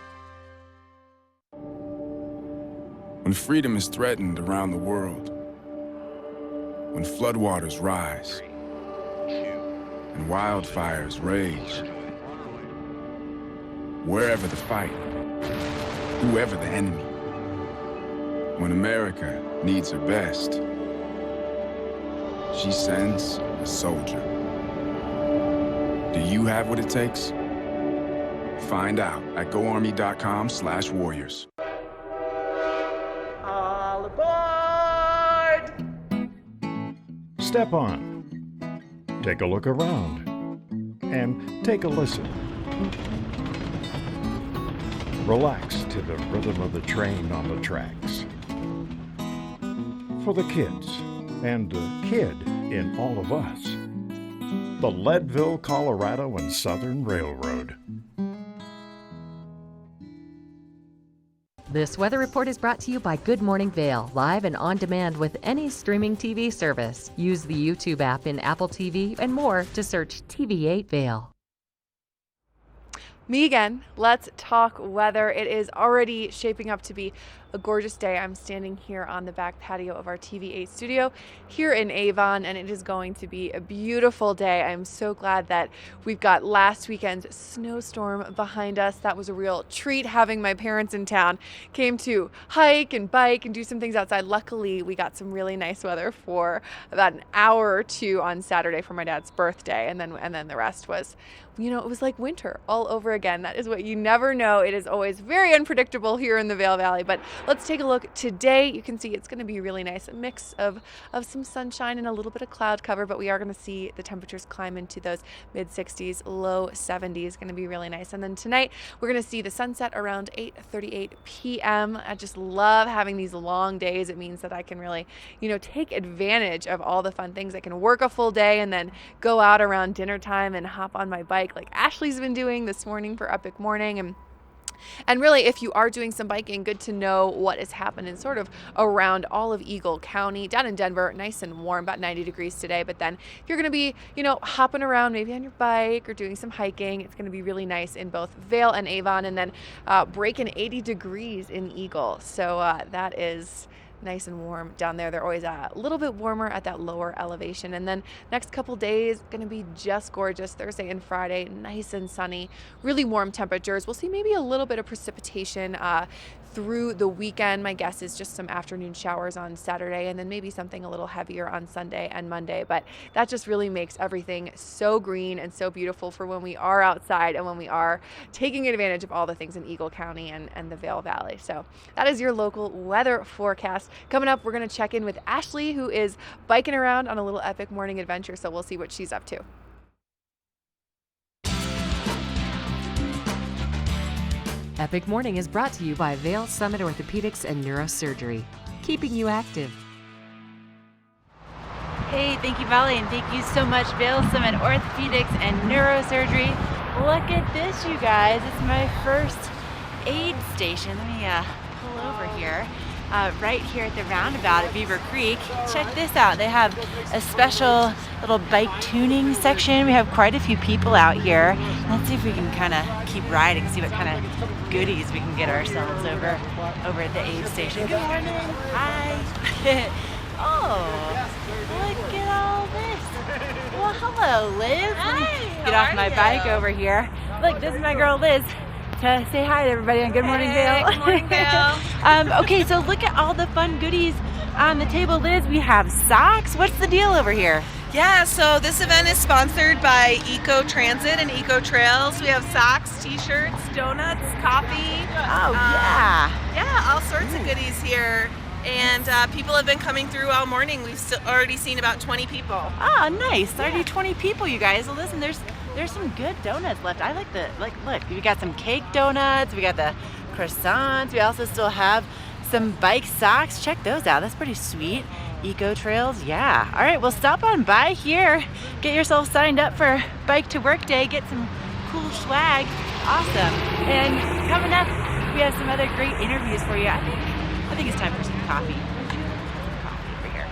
When freedom is threatened around the world, when floodwaters rise and wildfires rage, wherever the fight, whoever the enemy, when America needs her best, she sends a soldier. Do you have what it takes? Find out at goarmy.com/warriors. All aboard! Step on. Take a look around. And take a listen. Relax to the rhythm of the train on the tracks. For the kids, and the kid in all of us. The Leadville, Colorado and Southern Railroad. This weather report is brought to you by Good Morning Vail, live and on demand with any streaming TV service. Use the YouTube app in Apple TV and more to search TV8 Vail. Me again. Let's talk weather. It is already shaping up to be a gorgeous day. I'm standing here on the back patio of our TV8 studio here in Avon, and it is going to be a beautiful day. I'm so glad that we've got last weekend's snowstorm behind us. That was a real treat having my parents in town. Came to hike and bike and do some things outside. Luckily, we got some really nice weather for about an hour or two on Saturday for my dad's birthday, and then the rest was, you know, it was like winter all over again. That is what you never know. It is always very unpredictable here in the Vail Valley, but let's take a look today. You can see it's going to be really nice, a mix of some sunshine and a little bit of cloud cover, but we are going to see the temperatures climb into those mid 60s, low 70s. Going to be really nice. And then tonight we're going to see the sunset around 8:38 p.m. I just love having these long days. It means that I can really, you know, take advantage of all the fun things. I can work a full day and then go out around dinner time and hop on my bike like Ashley's been doing this morning for Epic Morning. And really, if you are doing some biking, good to know what is happening sort of around all of Eagle County. Down in Denver, nice and warm, about 90 degrees today. But then if you're going to be, you know, hopping around maybe on your bike or doing some hiking, it's going to be really nice in both Vail and Avon, and then breaking 80 degrees in Eagle. So that is nice and warm down there. They're always a little bit warmer at that lower elevation. And then next couple days going to be just gorgeous. Thursday and Friday, nice and sunny, really warm temperatures. We'll see maybe a little bit of precipitation through the weekend. My guess is just some afternoon showers on Saturday, and then maybe something a little heavier on Sunday and Monday. But that just really makes everything so green and so beautiful for when we are outside and when we are taking advantage of all the things in Eagle County and the Vail Valley. So that is your local weather forecast. Coming up, we're going to check in with Ashley, who is biking around on a little Epic Morning adventure. So we'll see what she's up to. Epic Morning is brought to you by Vail Summit Orthopedics and Neurosurgery, keeping you active. Hey, thank you, Valley, and thank you so much, Vail Summit Orthopedics and Neurosurgery. Look at this, you guys. It's my first aid station. Let me pull over here. Right here at the roundabout at Beaver Creek. Check this out. They have a special little bike tuning section. We have quite a few people out here. Let's see if we can kind of keep riding, see what kind of goodies we can get ourselves over at the aid station. Good morning. Hi. Oh, look at all this. Well, hello, Liz. Hi. Get off my bike over here. Look, this is my girl, Liz. To say hi to everybody on Good Morning Vail. Good morning, Vail. Okay, so look at all the fun goodies on the table, Liz. We have socks. What's the deal over here? Yeah, so this event is sponsored by Eco Transit and Eco Trails. We have socks, t-shirts, donuts, coffee. Oh, yeah. Yeah, all sorts of goodies here. And people have been coming through all morning. We've already seen about 20 people. Ah, nice. Already 20 people, you guys. Well, listen, there's some good donuts left. I like look, we got some cake donuts, we got the croissants, we also still have some bike socks. Check those out. That's pretty sweet. Eco Trails, yeah. All right, well, stop on by here. Get yourself signed up for Bike to Work Day. Get some cool swag. Awesome. And coming up, we have some other great interviews for you. I think it's time for some coffee. Coffee over here.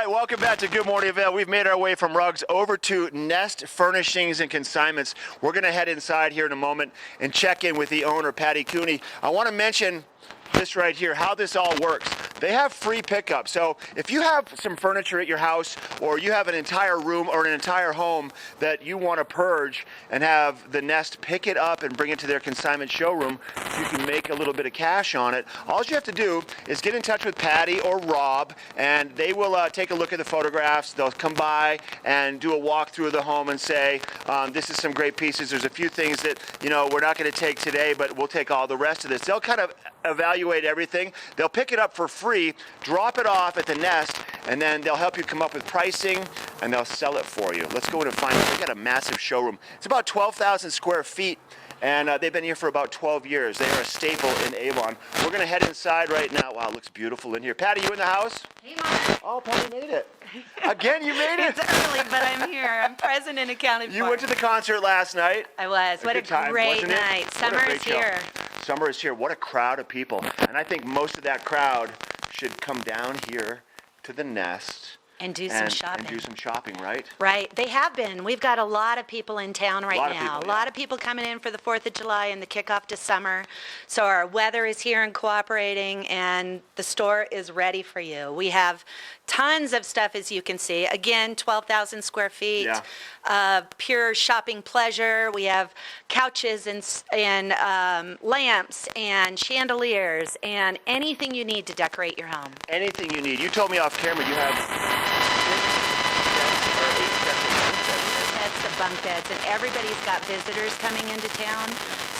Welcome back to Good Morning Vail. We've made our way from rugs over to Nest Furnishings and Consignments. We're going to head inside here in a moment and check in with the owner, Patty Cooney. I want to mention this right here, how this all works. They have free pickup. So if you have some furniture at your house, or you have an entire room or an entire home that you want to purge and have the Nest pick it up and bring it to their consignment showroom, you can make a little bit of cash on it. All you have to do is get in touch with Patty or Rob, and they will take a look at the photographs. They'll come by and do a walkthrough of the home and say, this is some great pieces. There's a few things that, we're not going to take today, but we'll take all the rest of this. They'll kind of evaluate everything. They'll pick it up for free, drop it off at the Nest, and then they'll help you come up with pricing, and they'll sell it for you. Let's go in and find out. They got a massive showroom. It's about 12,000 square feet, and they've been here for about 12 years. They are a staple in Avon. We're going to head inside right now. Wow, it looks beautiful in here. Patty, you in the house? Hey, Mom. Oh, Patty made it. Again, you made it. It's early, but I'm here. I'm present and accounted for. You went to the concert last night. I was. What a great night. Summer is here. Summer is here. What a crowd of people. And I think most of that crowd should come down here to the Nest and do some shopping. And do some shopping, right? Right. They have been. We've got a lot of people in town right now. A lot of people coming in for the 4th of July and the kickoff to summer. So our weather is here and cooperating, and the store is ready for you. We have tons of stuff, as you can see. Again, 12,000 square feet. Pure shopping pleasure. We have couches and lamps and chandeliers and anything you need to decorate your home. Anything you need. You told me off camera you have 6 or 8 sets of bunk beds, and everybody's got visitors coming into town,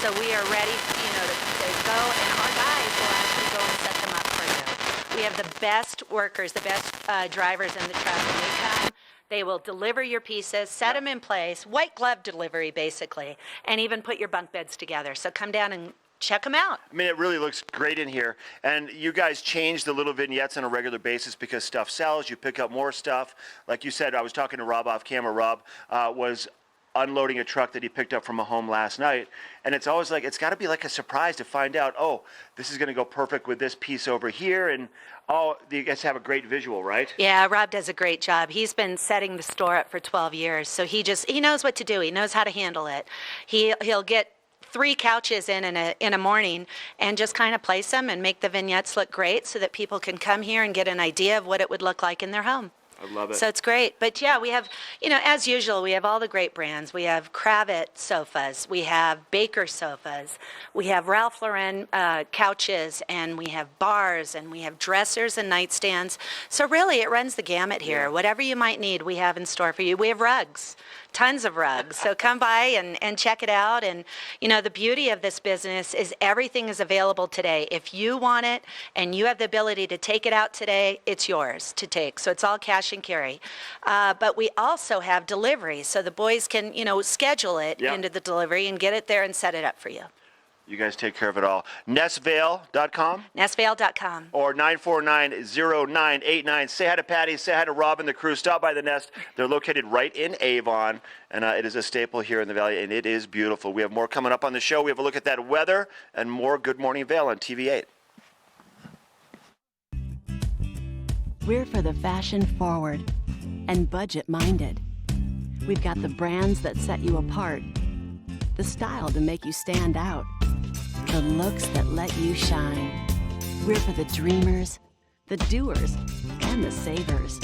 so we are ready, to go, and our guys will actually go and set them up for you. We have the best workers, the best drivers in the truck. When they come, they will deliver your pieces, set them in place, white glove delivery basically, and even put your bunk beds together. So come down and check them out. I mean, it really looks great in here. And you guys change the little vignettes on a regular basis because stuff sells. You pick up more stuff. Like you said, I was talking to Rob off camera. Rob was unloading a truck that he picked up from a home last night. And it's always like, it's got to be like a surprise to find out, oh, this is going to go perfect with this piece over here. And, oh, you guys have a great visual, right? Yeah, Rob does a great job. He's been setting the store up for 12 years. So he knows what to do. He knows how to handle it. He'll get 3 couches in a morning and just kind of place them and make the vignettes look great so that people can come here and get an idea of what it would look like in their home. I love it. So it's great. But yeah, we have, as usual, we have all the great brands. We have Kravet sofas. We have Baker sofas. We have Ralph Lauren couches, and we have bars, and we have dressers and nightstands. So really, it runs the gamut here. Yeah. Whatever you might need, we have in store for you. We have rugs. Tons of rugs. So come by and check it out. And, the beauty of this business is everything is available today. If you want it and you have the ability to take it out today, it's yours to take. So it's all cash and carry. But we also have delivery. So the boys can, schedule it into the delivery and get it there and set it up for you. You guys take care of it all. NestVale.com? NestVale.com. Or 949-0989. Say hi to Patty. Say hi to Rob and the crew. Stop by the Nest. They're located right in Avon, and it is a staple here in the Valley, and it is beautiful. We have more coming up on the show. We have a look at that weather and more Good Morning Vail on TV8. We're for the fashion forward and budget minded. We've got the brands that set you apart, the style to make you stand out, the looks that let you shine. We're for the dreamers, the doers, and the savers.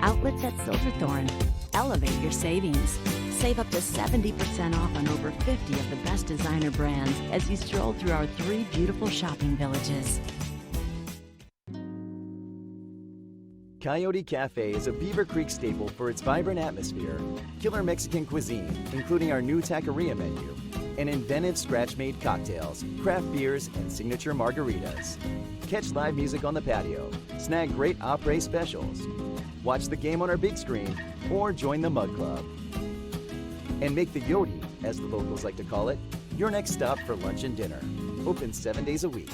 Outlets at Silverthorne. Elevate your savings. Save up to 70% off on over 50 of the best designer brands as you stroll through our 3 beautiful shopping villages. Coyote Cafe is a Beaver Creek staple for its vibrant atmosphere, killer Mexican cuisine, including our new taqueria menu, and inventive scratch-made cocktails, craft beers, and signature margaritas. Catch live music on the patio, snag great après specials, watch the game on our big screen, or join the Mug Club. And make the Yodi, as the locals like to call it, your next stop for lunch and dinner. Open 7 days a week.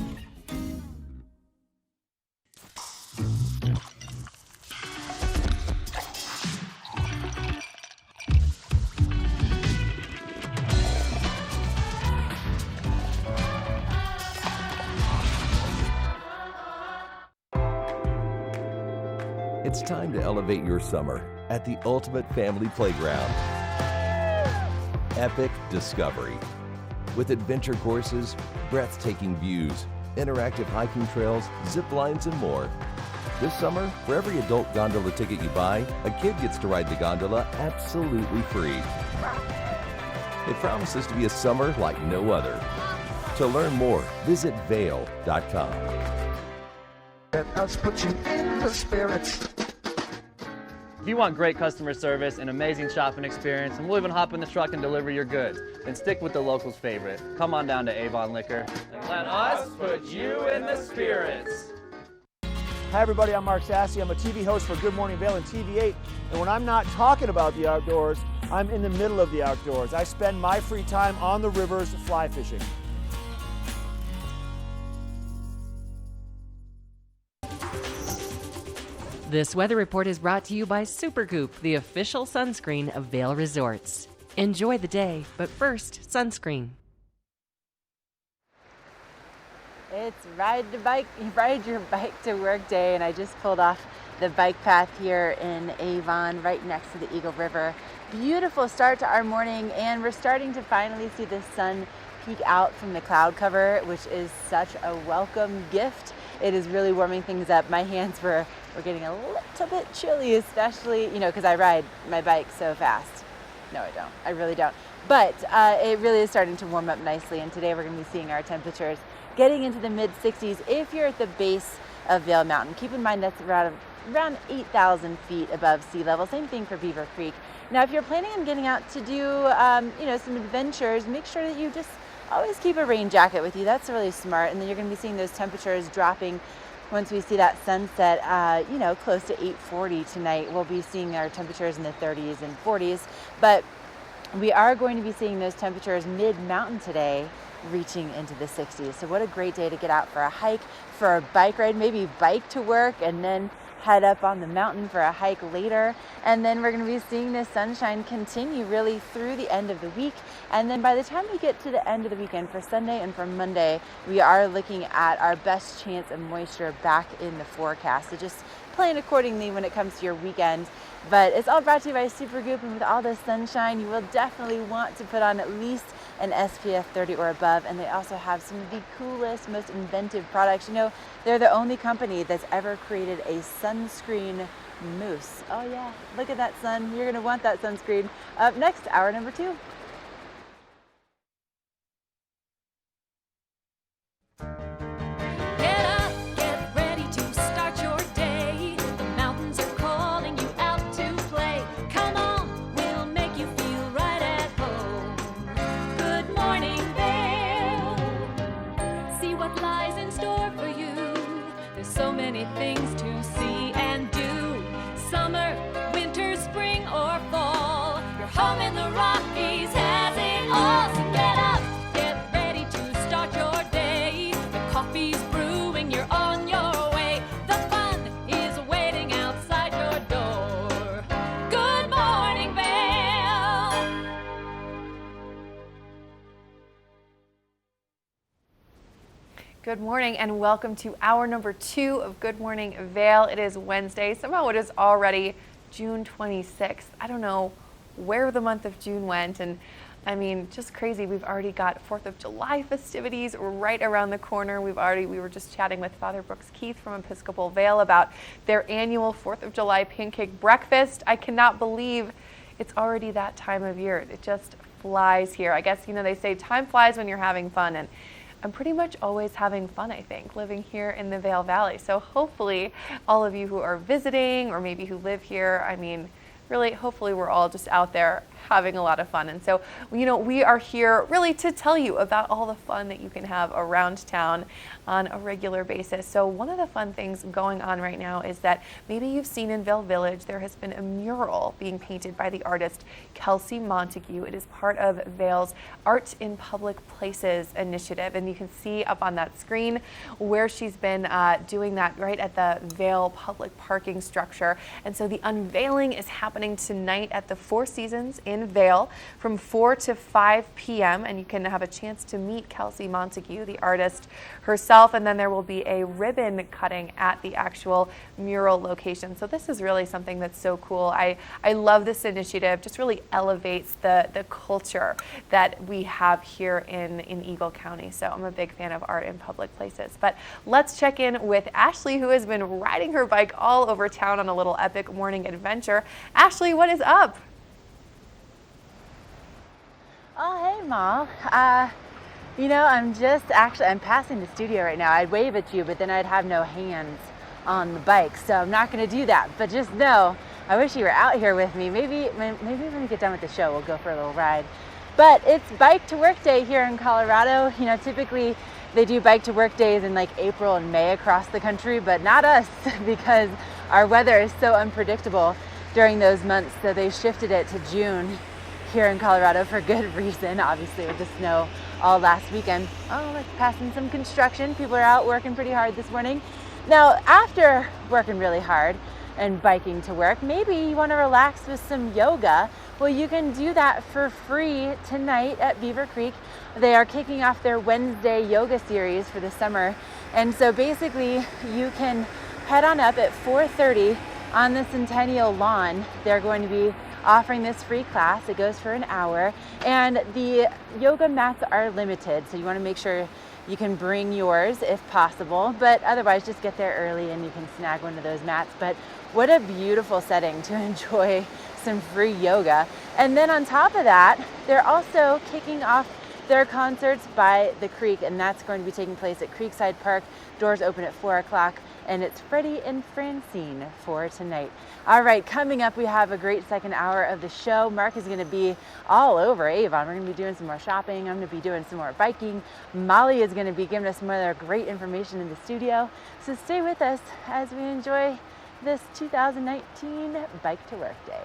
It's time to elevate your summer at the ultimate family playground. Epic Discovery. With adventure courses, breathtaking views, interactive hiking trails, zip lines, and more. This summer, for every adult gondola ticket you buy, a kid gets to ride the gondola absolutely free. It promises to be a summer like no other. To learn more, visit Vail.com. Let us put you in the spirits. If you want great customer service and amazing shopping experience, and we'll even hop in the truck and deliver your goods, then stick with the locals' favorite. Come on down to Avon Liquor. And let us put you in the spirits. Hi everybody, I'm Mark Sassy. I'm a TV host for Good Morning Vail and TV8. And when I'm not talking about the outdoors, I'm in the middle of the outdoors. I spend my free time on the rivers fly fishing. This weather report is brought to you by Supergoop, the official sunscreen of Vail Resorts. Enjoy the day, but first, sunscreen. It's ride your bike to work day, and I just pulled off the bike path here in Avon, right next to the Eagle River. Beautiful start to our morning, and we're starting to finally see the sun peek out from the cloud cover, which is such a welcome gift. It is really warming things up. My hands were getting a little bit chilly, especially, because I ride my bike so fast. No, I don't. I really don't. But it really is starting to warm up nicely, and today we're going to be seeing our temperatures getting into the mid-60s if you're at the base of Vail Mountain. Keep in mind that's around 8,000 feet above sea level. Same thing for Beaver Creek. Now, if you're planning on getting out to do, some adventures, make sure that you just always keep a rain jacket with you. That's really smart. And then you're going to be seeing those temperatures dropping once we see that sunset, close to 8:40 tonight. We'll be seeing our temperatures in the 30s and 40s. But we are going to be seeing those temperatures mid-mountain today, reaching into the 60s. So what a great day to get out for a hike, for a bike ride, maybe bike to work, and then head up on the mountain for a hike later. And then we're going to be seeing this sunshine continue really through the end of the week. And then by the time we get to the end of the weekend for Sunday and for Monday, we are looking at our best chance of moisture back in the forecast. So just plan accordingly when it comes to your weekend. But it's all brought to you by Supergoop, and with all this sunshine, you will definitely want to put on at least an SPF 30 or above. And they also have some of the coolest, most inventive products. They're the only company that's ever created a sunscreen mousse. Oh yeah, look at that sun. You're gonna want that sunscreen. Up next, hour number 2. Get up, get ready to start your day. The mountains are calling you out to play. Come on, we'll make you feel right at home. Good morning, Vail. See what lies in store for you. There's so many things to see and do. Summer, winter, spring, or fall. Your home in the Rockies has it all. So get up, get ready to start your day. The coffee's brewing, you're on your way. The fun is waiting outside your door. Good morning, Vail. Good morning and welcome to hour number 2 of Good Morning Vail. It is Wednesday. Somehow it is already June 26th. I don't know where the month of June went, and I mean, just crazy. We've already got 4th of July festivities right around the corner. We were just chatting with Father Brooks Keith from Episcopal Vail about their annual 4th of July pancake breakfast. I cannot believe it's already that time of year. It just flies here. I guess, they say time flies when you're having fun, and I'm pretty much always having fun, I think, living here in the Vail Valley. So hopefully all of you who are visiting or maybe who live here, I mean, really, hopefully we're all just out there having a lot of fun. And so, you know, we are here really to tell you about all the fun that you can have around town on a regular basis. So one of the fun things going on right now is that maybe you've seen in Vail Village, there has been a mural being painted by the artist Kelsey Montague. It is part of Vail's Art in Public Places initiative. And you can see up on that screen where she's been doing that right at the Vail public parking structure. And so the unveiling is happening tonight at the Four Seasons in Vail from 4 to 5 p.m. and you can have a chance to meet Kelsey Montague, the artist herself, and then there will be a ribbon cutting at the actual mural location. So this is really something that's so cool. I love this initiative. Just really elevates the culture that we have here in Eagle County. So I'm a big fan of art in public places. But let's check in with Ashley, who has been riding her bike all over town on a little epic morning adventure. Ashley, what is up? Oh, hey, Mom. You know, I'm passing the studio right now. I'd wave at you, but then I'd have no hands on the bike, so I'm not going to do that. But just know, I wish you were out here with me. Maybe when we get done with the show, we'll go for a little ride. But it's Bike to Work Day here in Colorado. You know, typically they do Bike to Work days in like April and May across the country, but not us because our weather is so unpredictable during those months, so they shifted it to June here in Colorado for good reason, obviously with the snow all last weekend. Oh, like passing some construction. People are out working pretty hard this morning. Now, after working really hard and biking to work, maybe you want to relax with some yoga. Well, you can do that for free tonight at Beaver Creek. They are kicking off their Wednesday yoga series for the summer. And so basically you can head on up at 4:30 on the Centennial Lawn. They're going to be offering this free class. It goes for an hour, and the yoga mats are limited, so you want to make sure you can bring yours if possible, but otherwise just get there early and you can snag one of those mats. But what a beautiful setting to enjoy some free yoga. And then on top of that, they're also kicking off their concerts by the creek, and that's going to be taking place at Creekside Park. Doors open at 4 o'clock, and it's Freddie and Francine for tonight. All right, coming up, we have a great second hour of the show. Mark is going to be all over Avon. We're going to be doing some more shopping. I'm going to be doing some more biking. Molly is going to be giving us some other great information in the studio. So stay with us as we enjoy this 2019 Bike to Work Day.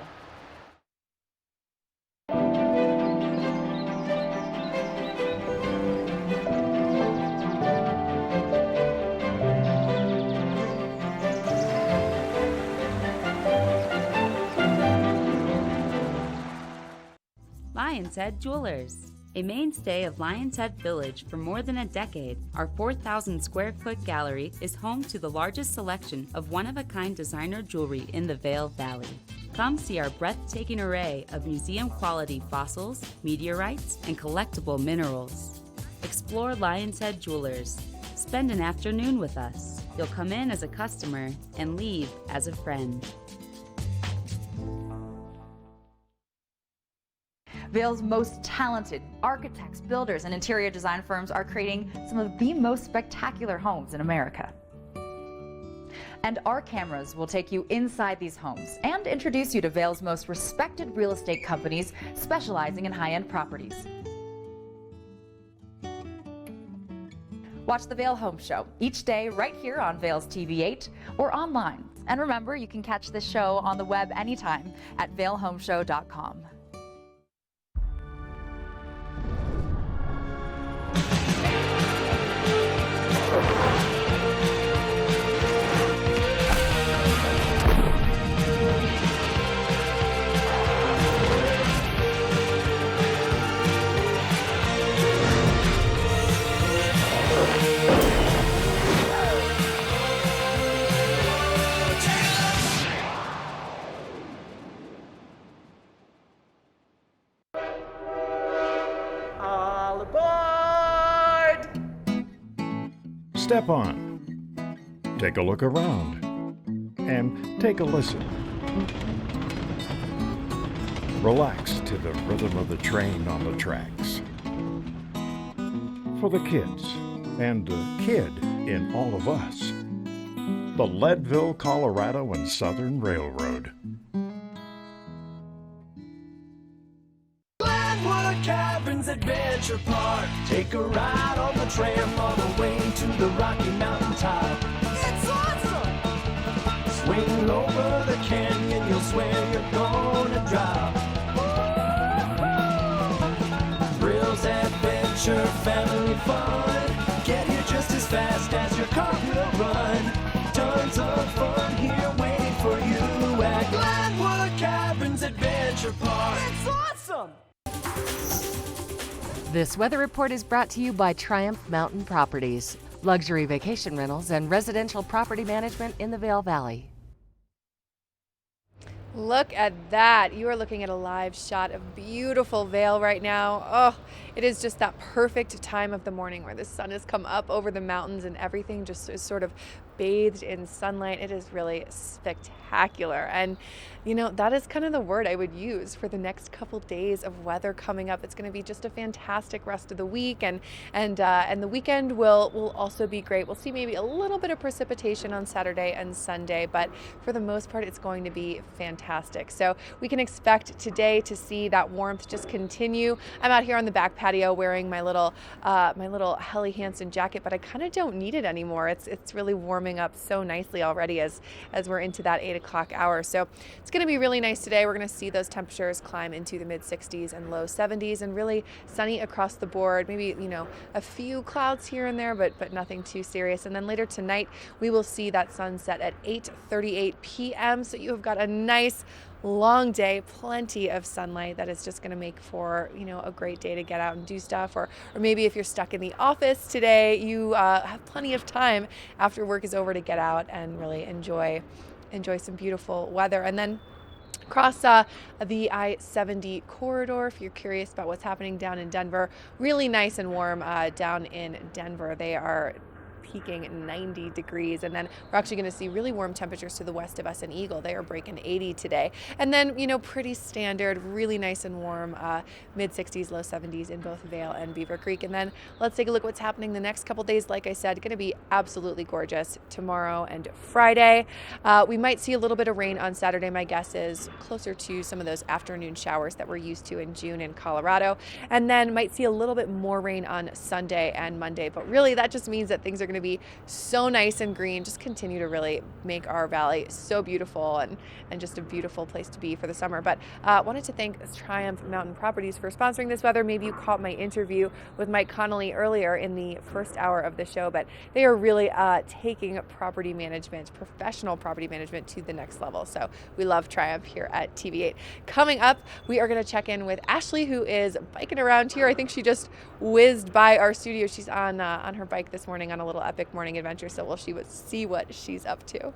Lion's Head Jewelers. A mainstay of Lion's Head Village for more than a decade, our 4,000 square foot gallery is home to the largest selection of one-of-a-kind designer jewelry in the Vail Valley. Come see our breathtaking array of museum-quality fossils, meteorites, and collectible minerals. Explore Lion's Head Jewelers. Spend an afternoon with us. You'll come in as a customer and leave as a friend. Vail's most talented architects, builders, and interior design firms are creating some of the most spectacular homes in America. And our cameras will take you inside these homes and introduce you to Vail's most respected real estate companies specializing in high-end properties. Watch the Vail Home Show each day right here on Vail's TV8 or online. And remember, you can catch this show on the web anytime at vailhomeshow.com. All aboard! Step on, take a look around, and take a listen. Relax to the rhythm of the train on the tracks. For the kids, and a kid in all of us. The Leadville, Colorado and Southern Railroad. Glenwood Caverns Adventure Park. Take a ride on the tram all the way to the Rocky Mountain top. It's awesome! Swing over the canyon, you'll swear you're gonna drop. Thrills, adventure, family fun. Get here just as fast as your car will run. Tons of fun here waiting for you at Glenwood Caverns Adventure Park. It's awesome! This weather report is brought to you by Triumph Mountain Properties, luxury vacation rentals and residential property management in the Vail Valley. Look at that. You are looking at a live shot of beautiful Vail right now. Oh, it is just that perfect time of the morning where the sun has come up over the mountains and everything just is sort of bathed in sunlight. It is really spectacular. And you know, that is kind of the word I would use for the next couple days of weather coming up. It's going to be just a fantastic rest of the week, and the weekend will also be great. We'll see maybe a little bit of precipitation on Saturday and Sunday, but for the most part, it's going to be fantastic. So we can expect today to see that warmth just continue. I'm out here on the back patio wearing my little Helly Hansen jacket, but I kind of don't need it anymore. It's really warming up so nicely already as we're into that 8 o'clock hour. So it's going to be really nice today. We're going to see those temperatures climb into the mid 60s and low 70s, and really sunny across the board. Maybe, you know, a few clouds here and there, but nothing too serious. And then later tonight, we will see that sunset at 8:38 p.m. So you have got a nice long day, plenty of sunlight that is just going to make for, you know, a great day to get out and do stuff. Or maybe if you're stuck in the office today, you have plenty of time after work is over to get out and really enjoy some beautiful weather. And then across the I-70 corridor, if you're curious about what's happening down in Denver, really nice and warm down in Denver. They are peaking 90 degrees, and then we're actually going to see really warm temperatures to the west of us in Eagle. They are breaking 80 today, and then, you know, pretty standard, really nice and warm, mid 60s, low 70s in both Vail and Beaver Creek. And then let's take a look at what's happening the next couple days. Like I said, going to be absolutely gorgeous tomorrow and Friday. We might see a little bit of rain on Saturday. My guess is closer to some of those afternoon showers that we're used to in June in Colorado, and then might see a little bit more rain on Sunday and Monday. But really, that just means that things are going to be so nice and green. Just continue to really make our valley so beautiful and just a beautiful place to be for the summer. But wanted to thank Triumph Mountain Properties for sponsoring this weather. Maybe you caught my interview with Mike Connolly earlier in the first hour of the show, but they are really taking property management, professional property management, to the next level. So we love Triumph here at TV8. Coming up, we are going to check in with Ashley, who is biking around here. I think she just whizzed by our studio. She's on her bike this morning on a little epic morning adventure, so we'll see what she's up to.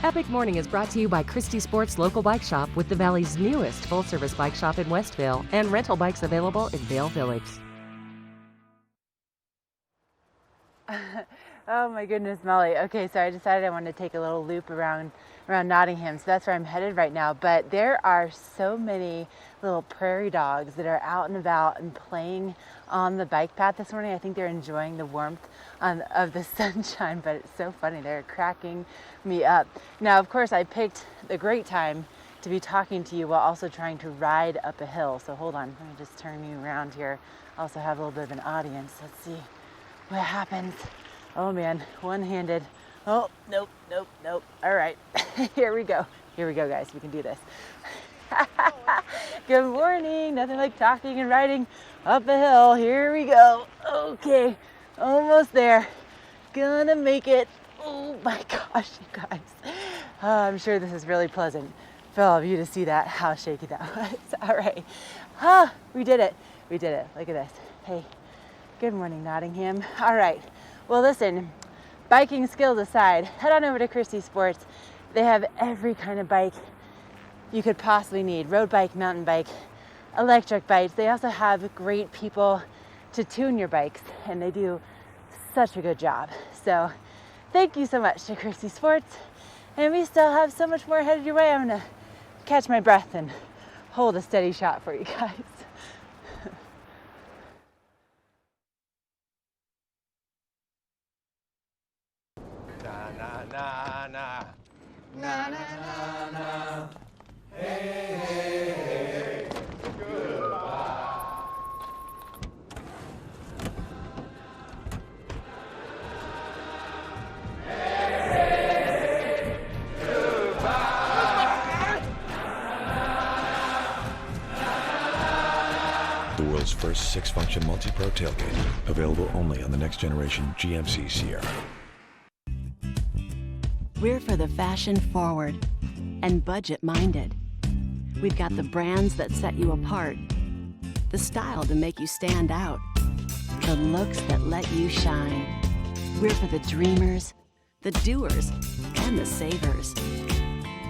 Epic Morning is brought to you by Christie Sports Local Bike Shop, with the Valley's newest full-service bike shop in Westvale and rental bikes available in Vail Village. Oh my goodness, Molly. Okay, so I decided I wanted to take a little loop around Nottingham, so that's where I'm headed right now. But there are so many little prairie dogs that are out and about and playing on the bike path this morning. I think they're enjoying the warmth of the sunshine, but it's so funny. They're cracking me up. Now, of course, I picked the great time to be talking to you while also trying to ride up a hill. So hold on, let me just turn you around here. I also have a little bit of an audience. Let's see what happens. Oh man, one-handed. Oh, nope. All right, here we go, guys. We can do this. Good morning. Nothing like talking and riding up a hill. Here we go. Okay, almost there. Gonna make it. Oh my gosh, you guys. I'm sure this is really pleasant for all of you to see that, how shaky that was. All right. We did it. Look at this. Hey, good morning, Nottingham. All right. Well, listen, biking skills aside, head on over to Christie Sports. They have every kind of bike you could possibly need. Road bike, mountain bike, electric bikes. They also have great people to tune your bikes, and they do such a good job. So thank you so much to Christie Sports. And we still have so much more headed your way. I'm gonna catch my breath and hold a steady shot for you guys. Na na na na. Na na na na. Hey, hey, hey. Goodbye. The world's first 6-function multi-pro tailgate, available only on the next generation GMC Sierra. We're for the fashion forward and budget minded. We've got the brands that set you apart, the style to make you stand out, the looks that let you shine. We're for the dreamers, the doers, and the savers.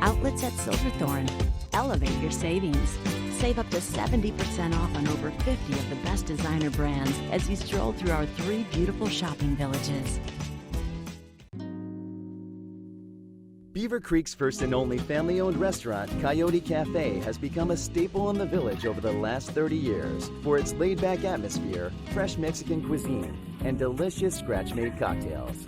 Outlets at Silverthorne. Elevate your savings. Save up to 70% off on over 50 of the best designer brands as you stroll through our 3 beautiful shopping villages. Beaver Creek's first and only family-owned restaurant, Coyote Cafe, has become a staple in the village over the last 30 years for its laid-back atmosphere, fresh Mexican cuisine, and delicious scratch-made cocktails.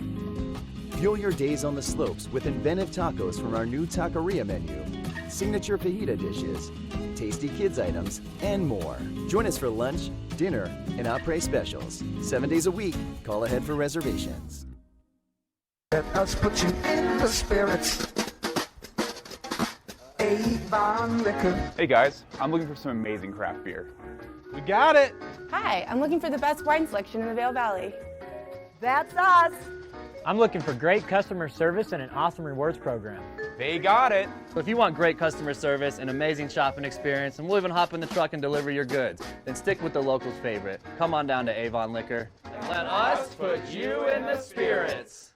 Fuel your days on the slopes with inventive tacos from our new taqueria menu, signature fajita dishes, tasty kids items, and more. Join us for lunch, dinner, and après specials. 7 days a week. Call ahead for reservations. Let us put you in the spirits. Avon Liquor. Hey guys, I'm looking for some amazing craft beer. We got it. Hi, I'm looking for the best wine selection in the Vail Valley. That's us. I'm looking for great customer service and an awesome rewards program. They got it. So if you want great customer service, an amazing shopping experience, and we'll even hop in the truck and deliver your goods, then stick with the locals' favorite. Come on down to Avon Liquor. And let us put you in the spirits.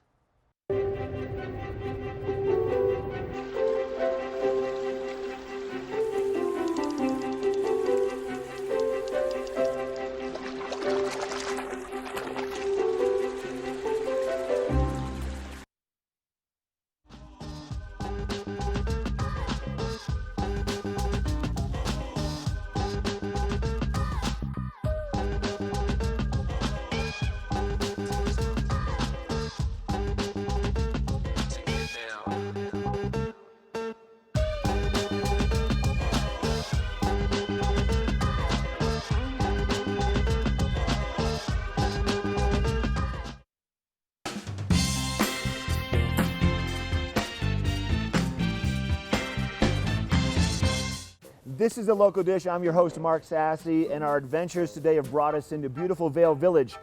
This is The Local Dish. I'm your host, Mark Sassy, and our adventures today have brought us into beautiful Vail Village.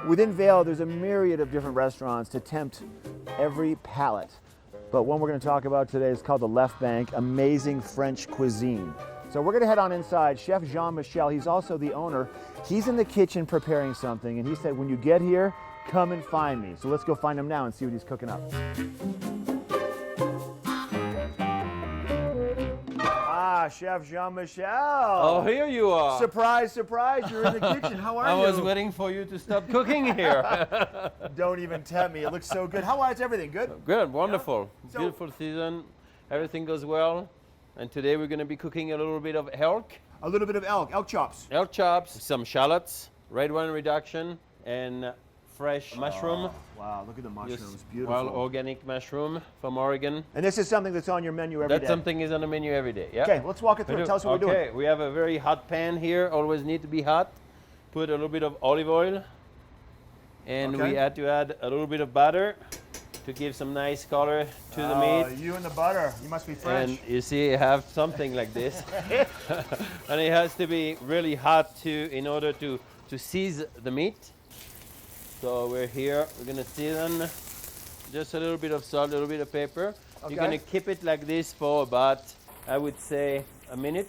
Within Vail, there's a myriad of different restaurants to tempt every palate. But one we're going to talk about today is called the Left Bank, amazing French cuisine. So we're going to head on inside. Chef Jean-Michel, he's also the owner. He's in the kitchen preparing something, and he said, when you get here, come and find me. So let's go find him now and see what he's cooking up. Chef Jean-Michel. Oh, here you are. Surprise, surprise, you're in the kitchen. How are you? I was waiting for you to stop cooking here. Don't even tempt me. It looks so good. How is everything? Good? Good, wonderful. Yeah. So, beautiful season. Everything goes well. And today we're going to be cooking a little bit of elk. A little bit of elk chops. Elk chops, some shallots, red wine reduction, and fresh mushroom. Wow, look at the mushrooms. Just beautiful. Wild organic mushroom from Oregon. And this is something that's on your menu every day? That's something is on the menu every day, yeah. Okay, let's walk it through. Tell us what we're doing. Okay, we have a very hot pan here. Always need to be hot. Put a little bit of olive oil. And we had to add a little bit of butter to give some nice color to the meat. You and the butter. You must be French. And you see, you have something like this. And it has to be really hot too in order to season the meat. So we're here, we're gonna season just a little bit of salt, a little bit of pepper. Okay. You're gonna keep it like this for about, I would say, a minute.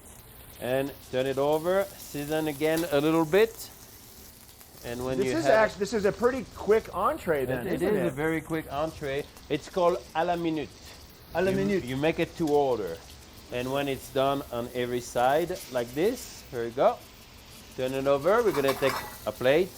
And turn it over, season again a little bit. And when this is a pretty quick entree then, it is a very quick entree. It's called à la minute. À la minute. You make it to order. And when it's done on every side like this, here we go. Turn it over, we're gonna take a plate.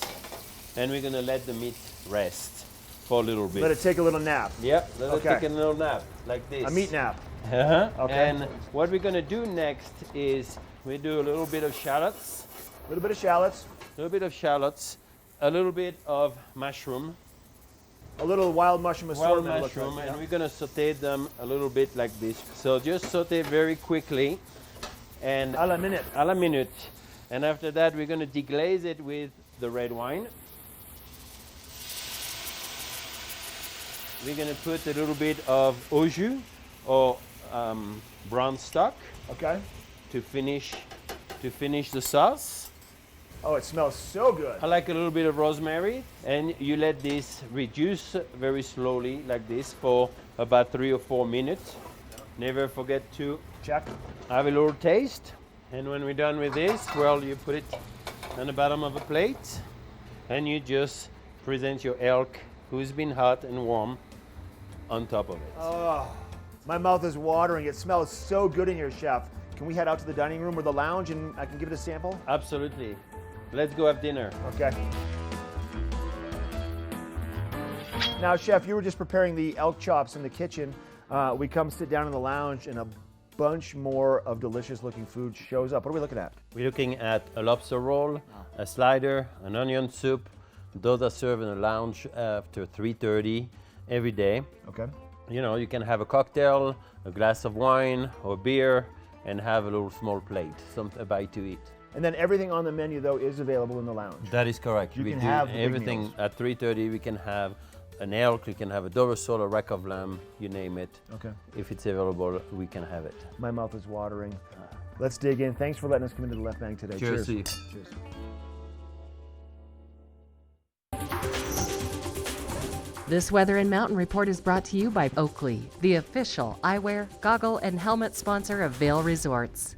And we're gonna let the meat rest for a little bit. Let it take a little nap. Yep, let it take a little nap, like this. A meat nap. Uh-huh. Okay. And what we're gonna do next is we do a little bit of shallots. A little bit of shallots. A little bit of shallots. A little bit of mushroom. A little wild mushroom Wild assortment. mushroom, Like, and we're gonna saute them a little bit like this. So just saute very quickly, and à la minute. À la minute. And after that, we're gonna deglaze it with the red wine. We're gonna put a little bit of au jus or brown stock. Okay. To finish the sauce. Oh, it smells so good. I like a little bit of rosemary, and you let this reduce very slowly like this for about 3 or 4 minutes. Never forget to check. Have a little taste, and when we're done with this, well, you put it on the bottom of a plate, and you just present your elk who's been hot and warm on top of it. Oh, my mouth is watering. It smells so good in here, Chef. Can we head out to the dining room or the lounge and I can give it a sample? Absolutely. Let's go have dinner. Okay. Now, Chef, you were just preparing the elk chops in the kitchen. We come sit down in the lounge and a bunch more of delicious looking food shows up. What are we looking at? We're looking at a lobster roll, a slider, an onion soup. Those are served in the lounge after 3:30 every day. Okay. You know, you can have a cocktail, a glass of wine or beer, and have a little small plate, a bite to eat. And then everything on the menu, though, is available in the lounge. That is correct. You we can do have the big everything meals. at 3:30. We can have an elk, we can have a Dover sole, a rack of lamb, you name it. Okay. If it's available, we can have it. My mouth is watering. Let's dig in. Thanks for letting us come into the Left Bank today. Cheers. Cheers. This Weather and Mountain Report is brought to you by Oakley, the official eyewear, goggle, and helmet sponsor of Vail Resorts.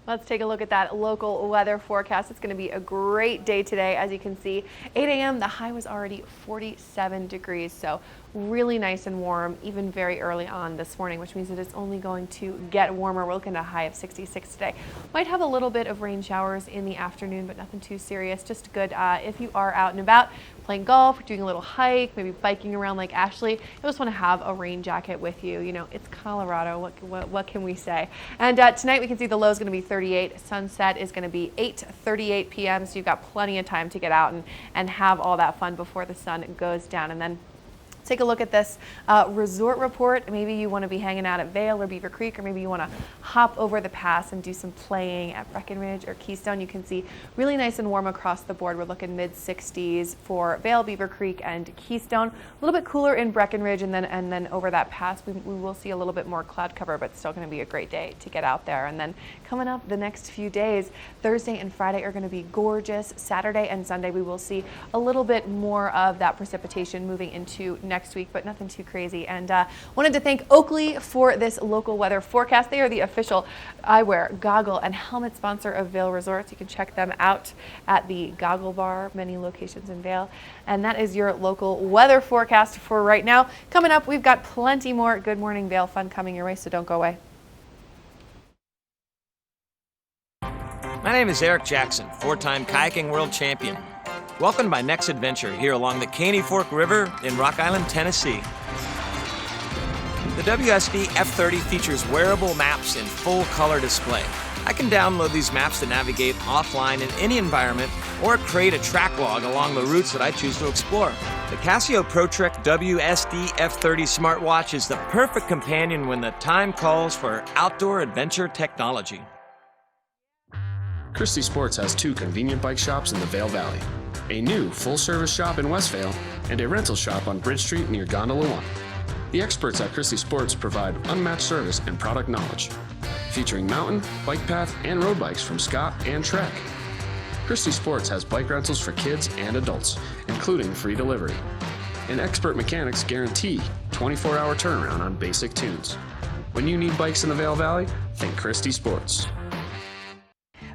Let's take a look at that local weather forecast. It's going to be a great day today. As you can see, 8 a.m. the high was already 47 degrees, so really nice and warm, even very early on this morning, which means that it's only going to get warmer. We're looking at a high of 66 today. Might have a little bit of rain showers in the afternoon, but nothing too serious. Just good if you are out and about, playing golf, doing a little hike, maybe biking around Lake Ashley. You just want to have a rain jacket with you. You know, it's Colorado. What can we say? And tonight we can see the low is going to be 38. Sunset is going to be 8:38 p.m. So you've got plenty of time to get out and have all that fun before the sun goes down. And then take a look at this resort report. Maybe you want to be hanging out at Vail or Beaver Creek, or maybe you want to hop over the pass and do some playing at Breckenridge or Keystone. You can see really nice and warm across the board. We're looking mid-60s for Vail, Beaver Creek, and Keystone. A little bit cooler in Breckenridge, and then over that pass we will see a little bit more cloud cover, but still going to be a great day to get out there. And then coming up the next few days, Thursday and Friday are going to be gorgeous. Saturday and Sunday we will see a little bit more of that precipitation moving into next week, but nothing too crazy. And wanted to thank Oakley for this local weather forecast. They are the official eyewear, goggle, and helmet sponsor of Vail Resorts. You can check them out at the Goggle Bar, many locations in Vail. And that is your local weather forecast for right now. Coming up, we've got plenty more Good Morning Vail fun coming your way, so don't go away. My name is Eric Jackson, four-time kayaking world champion. Welcome to my next adventure here along the Caney Fork River in Rock Island, Tennessee. The WSD F30 features wearable maps in full color display. I can download these maps to navigate offline in any environment or create a track log along the routes that I choose to explore. The Casio ProTrek WSD F30 smartwatch is the perfect companion when the time calls for outdoor adventure technology. Christie Sports has two convenient bike shops in the Vail Valley. A new full-service shop in Westvale, and a rental shop on Bridge Street near Gondola One. The experts at Christie Sports provide unmatched service and product knowledge, featuring mountain, bike path, and road bikes from Scott and Trek. Christie Sports has bike rentals for kids and adults, including free delivery. And expert mechanics guarantee 24-hour turnaround on basic tunes. When you need bikes in the Vail Valley, think Christie Sports.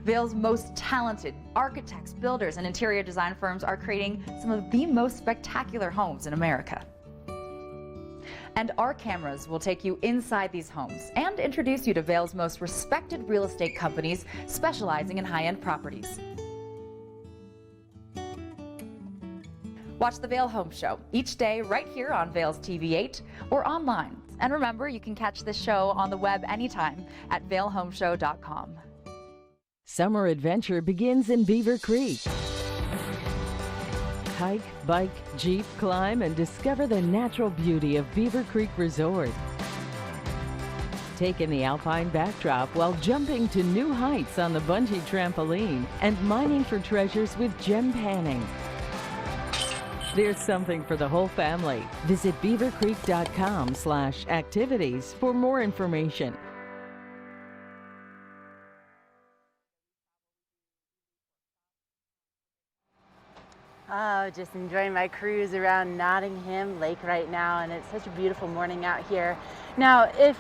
Vail's most talented architects, builders, and interior design firms are creating some of the most spectacular homes in America. And our cameras will take you inside these homes and introduce you to Vail's most respected real estate companies specializing in high-end properties. Watch the Vail Home Show each day right here on Vail's TV8 or online And remember, you can catch this show on the web anytime at vailhomeshow.com. Summer adventure begins in Beaver Creek. Hike, bike, jeep, climb, and discover the natural beauty of Beaver Creek Resort. Take in the alpine backdrop while jumping to new heights on the bungee trampoline and mining for treasures with gem panning. There's something for the whole family. Visit beavercreek.com/activities for more information. Oh, just enjoying my cruise around Nottingham Lake right now, and it's such a beautiful morning out here. Now, if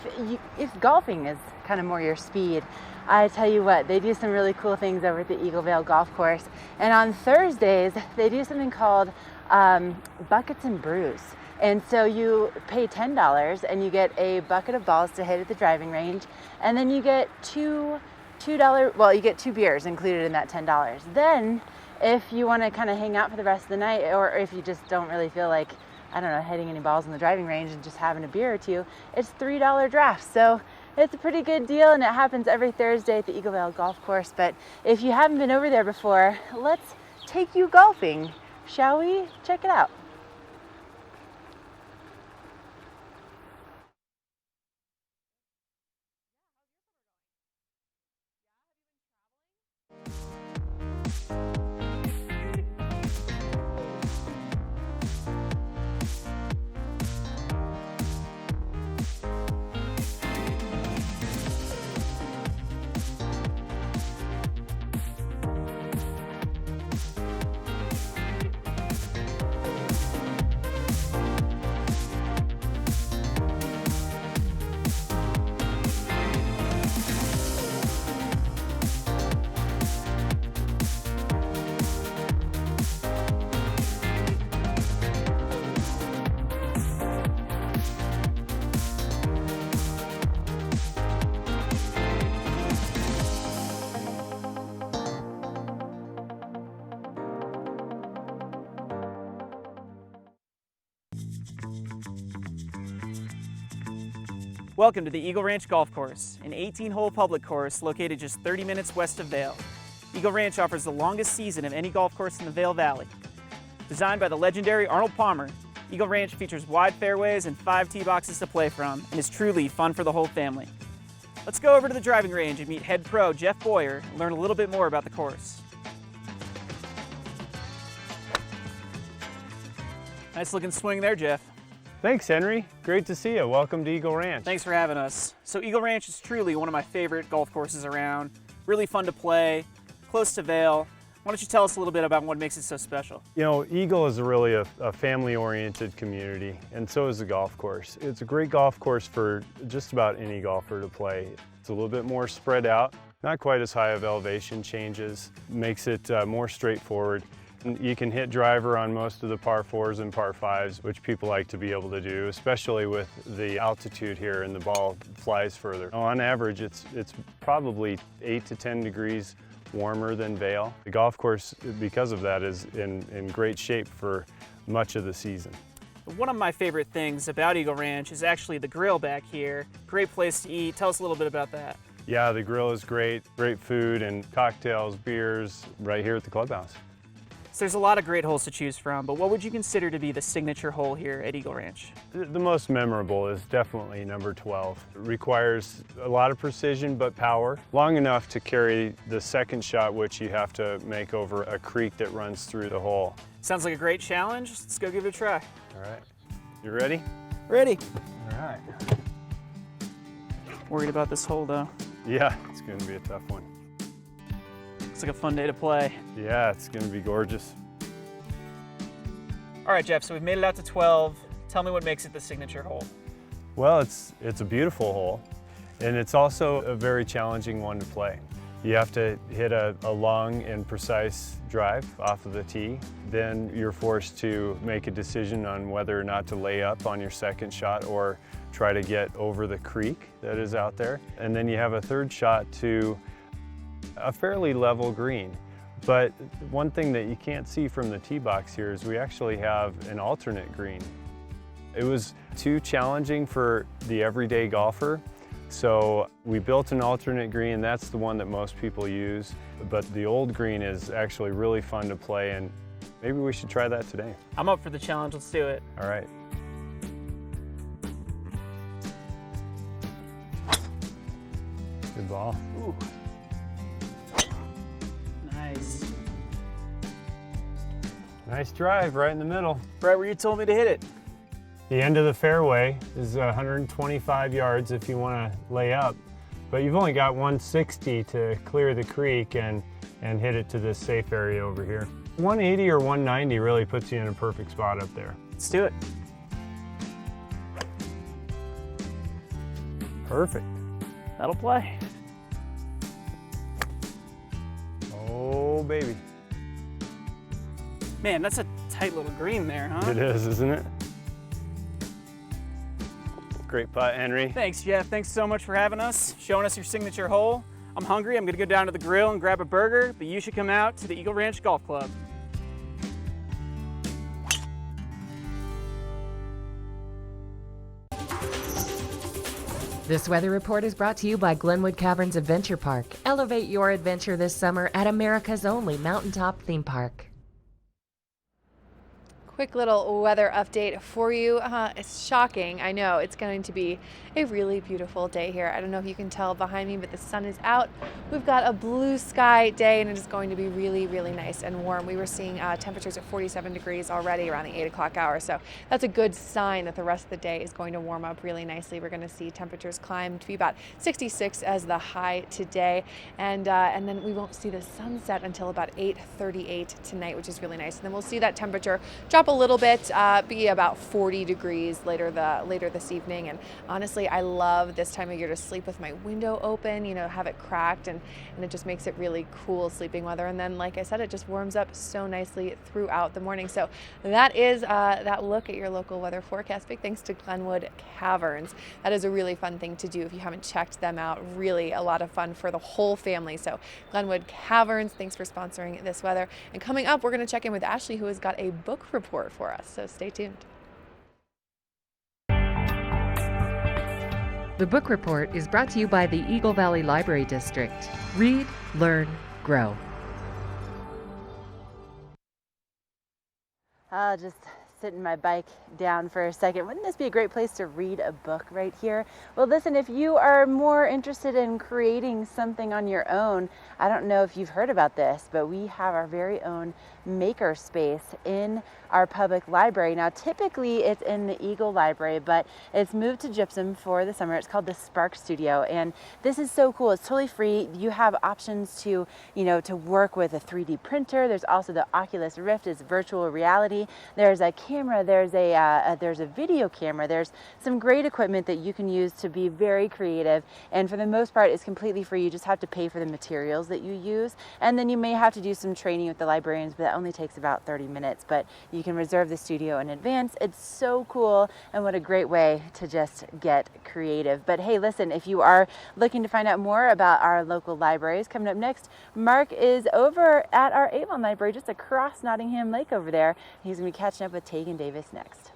golfing is kind of more your speed, I tell you what, they do some really cool things over at the Eagle Vale Golf Course. And on Thursdays, they do something called Buckets and Brews. And so you pay $10 and you get a bucket of balls to hit at the driving range, and then you get you get 2 beers included in that $10. Then, if you want to kind of hang out for the rest of the night, or if you just don't really feel like, I don't know, hitting any balls in the driving range and just having a beer or two, it's $3 drafts. So it's a pretty good deal, and it happens every Thursday at the Eagle Vale Golf Course. But if you haven't been over there before, let's take you golfing. Shall we? Check it out. Welcome to the Eagle Ranch Golf Course, an 18-hole public course located just 30 minutes west of Vail. Eagle Ranch offers the longest season of any golf course in the Vail Valley. Designed by the legendary Arnold Palmer, Eagle Ranch features wide fairways and 5 tee boxes to play from and is truly fun for the whole family. Let's go over to the driving range and meet head pro Jeff Boyer and learn a little bit more about the course. Nice looking swing there, Jeff. Thanks, Henry. Great to see you. Welcome to Eagle Ranch. Thanks for having us. So Eagle Ranch is truly one of my favorite golf courses around. Really fun to play, close to Vail. Why don't you tell us a little bit about what makes it so special? You know, Eagle is really a family-oriented community, and so is the golf course. It's a great golf course for just about any golfer to play. It's a little bit more spread out, not quite as high of elevation changes, makes it more straightforward. You can hit driver on most of the par 4s and par 5s, which people like to be able to do, especially with the altitude here and the ball flies further. On average, it's probably 8 to 10 degrees warmer than Vail. The golf course, because of that, is in great shape for much of the season. One of my favorite things about Eagle Ranch is actually the grill back here. Great place to eat. Tell us a little bit about that. Yeah, the grill is great. Great food and cocktails, beers right here at the clubhouse. So there's a lot of great holes to choose from, but what would you consider to be the signature hole here at Eagle Ranch? The most memorable is definitely number 12. It requires a lot of precision but power, long enough to carry the second shot, which you have to make over a creek that runs through the hole. Sounds like a great challenge. Let's go give it a try. All right. You ready? Ready. All right. Worried about this hole though. Yeah, it's going to be a tough one. Looks like a fun day to play. Yeah, it's going to be gorgeous. All right, Jeff, so we've made it out to 12. Tell me what makes it the signature hole. Well, it's a beautiful hole, and it's also a very challenging one to play. You have to hit a long and precise drive off of the tee. Then you're forced to make a decision on whether or not to lay up on your second shot or try to get over the creek that is out there. And then you have a third shot to a fairly level green. But one thing that you can't see from the tee box here is we actually have an alternate green. It was too challenging for the everyday golfer, so we built an alternate green. That's the one that most people use, but the old green is actually really fun to play, and maybe we should try that today. I'm up for the challenge. Let's do it. All right. Good ball. Ooh. Nice. Nice drive right in the middle. Right where you told me to hit it. The end of the fairway is 125 yards if you want to lay up, but you've only got 160 to clear the creek and hit it to this safe area over here. 180 or 190 really puts you in a perfect spot up there. Let's do it. Perfect. That'll play. Oh, baby. Man, that's a tight little green there, huh? It is, isn't it? Great putt, Henry. Thanks, Jeff. Thanks so much for having us, showing us your signature hole. I'm hungry. I'm going to go down to the grill and grab a burger, but you should come out to the Eagle Ranch Golf Club. This weather report is brought to you by Glenwood Caverns Adventure Park. Elevate your adventure this summer at America's only mountaintop theme park. Quick little weather update for you. It's shocking. I know it's going to be a really beautiful day here. I don't know if you can tell behind me, but the sun is out. We've got a blue sky day and it is going to be really, really nice and warm. We were seeing temperatures at 47 degrees already around the 8 o'clock hour. So that's a good sign that the rest of the day is going to warm up really nicely. We're going to see temperatures climb to be about 66 as the high today. And then we won't see the sunset until about 8:38 tonight, which is really nice. And then we'll see that temperature drop a little bit, be about 40 degrees later this evening. And honestly, I love this time of year to sleep with my window open, you know, have it cracked, and it just makes it really cool sleeping weather. And then, like I said, it just warms up so nicely throughout the morning. So that is that look at your local weather forecast. Big thanks to Glenwood Caverns. That is a really fun thing to do if you haven't checked them out. Really a lot of fun for the whole family. So Glenwood Caverns, thanks for sponsoring this weather. And coming up, we're going to check in with Ashley, who has got a book report for us. So stay tuned. The book report is brought to you by the Eagle Valley Library District. Read, learn, grow. I'll just sitting my bike down for a second. Wouldn't this be a great place to read a book right here? Well, listen, if you are more interested in creating something on your own, I don't know if you've heard about this, but we have our very own maker space in our public library. Now, typically it's in the Eagle Library, but it's moved to Gypsum for the summer. It's called the Spark Studio, and this is so cool. It's totally free. You have options to, to work with a 3D printer. There's also the Oculus Rift, it's virtual reality. There's a camera, there's a video camera. There's some great equipment that you can use to be very creative, and for the most part, it's completely free. You just have to pay for the materials that you use, and then you may have to do some training with the librarians, but that only takes about 30 minutes, but you can reserve the studio in advance. It's so cool, and what a great way to just get creative. But hey, listen, if you are looking to find out more about our local libraries, coming up next, Mark is over at our Avon Library just across Nottingham Lake over there. He's going to be catching up with Tegan Davis next.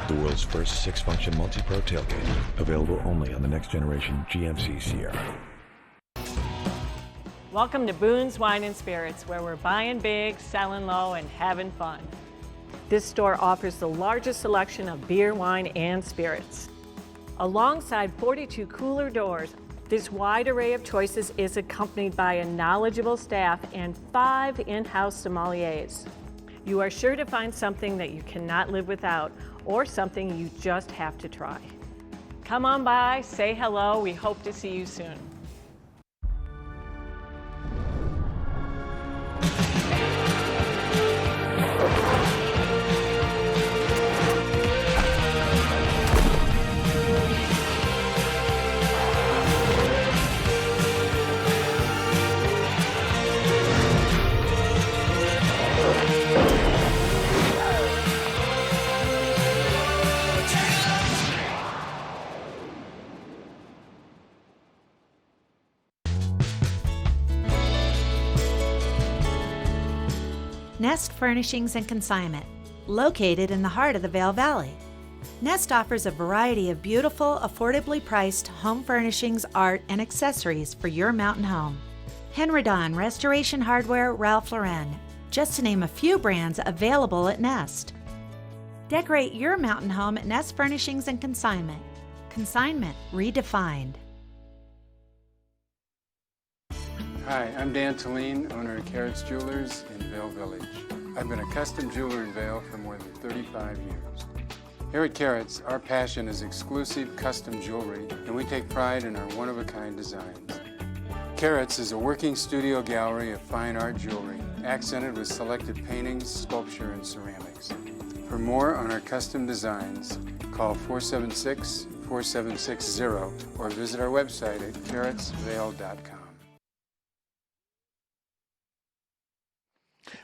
The world's first 6-function multi-pro tailgate, available only on the next generation GMC Sierra. Welcome to Boone's Wine and Spirits, where we're buying big, selling low, and having fun. This store offers the largest selection of beer, wine, and spirits. Alongside 42 cooler doors, This wide array of choices is accompanied by a knowledgeable staff and 5 in-house sommeliers. You are sure to find something that you cannot live without or something you just have to try. Come on by, say hello. We hope to see you soon. Nest Furnishings and Consignment, located in the heart of the Vail Valley. Nest offers a variety of beautiful, affordably priced home furnishings, art, and accessories for your mountain home. Henredon, Restoration Hardware, Ralph Lauren, just to name a few brands available at Nest. Decorate your mountain home at Nest Furnishings and Consignment. Consignment redefined. Hi, I'm Dan Talene, owner of Carrots Jewelers in Vail Village. I've been a custom jeweler in Vail for more than 35 years. Here at Carrots, our passion is exclusive custom jewelry, and we take pride in our one-of-a-kind designs. Carrots is a working studio gallery of fine art jewelry, accented with selected paintings, sculpture, and ceramics. For more on our custom designs, call 476-4760 or visit our website at carrotsvail.com.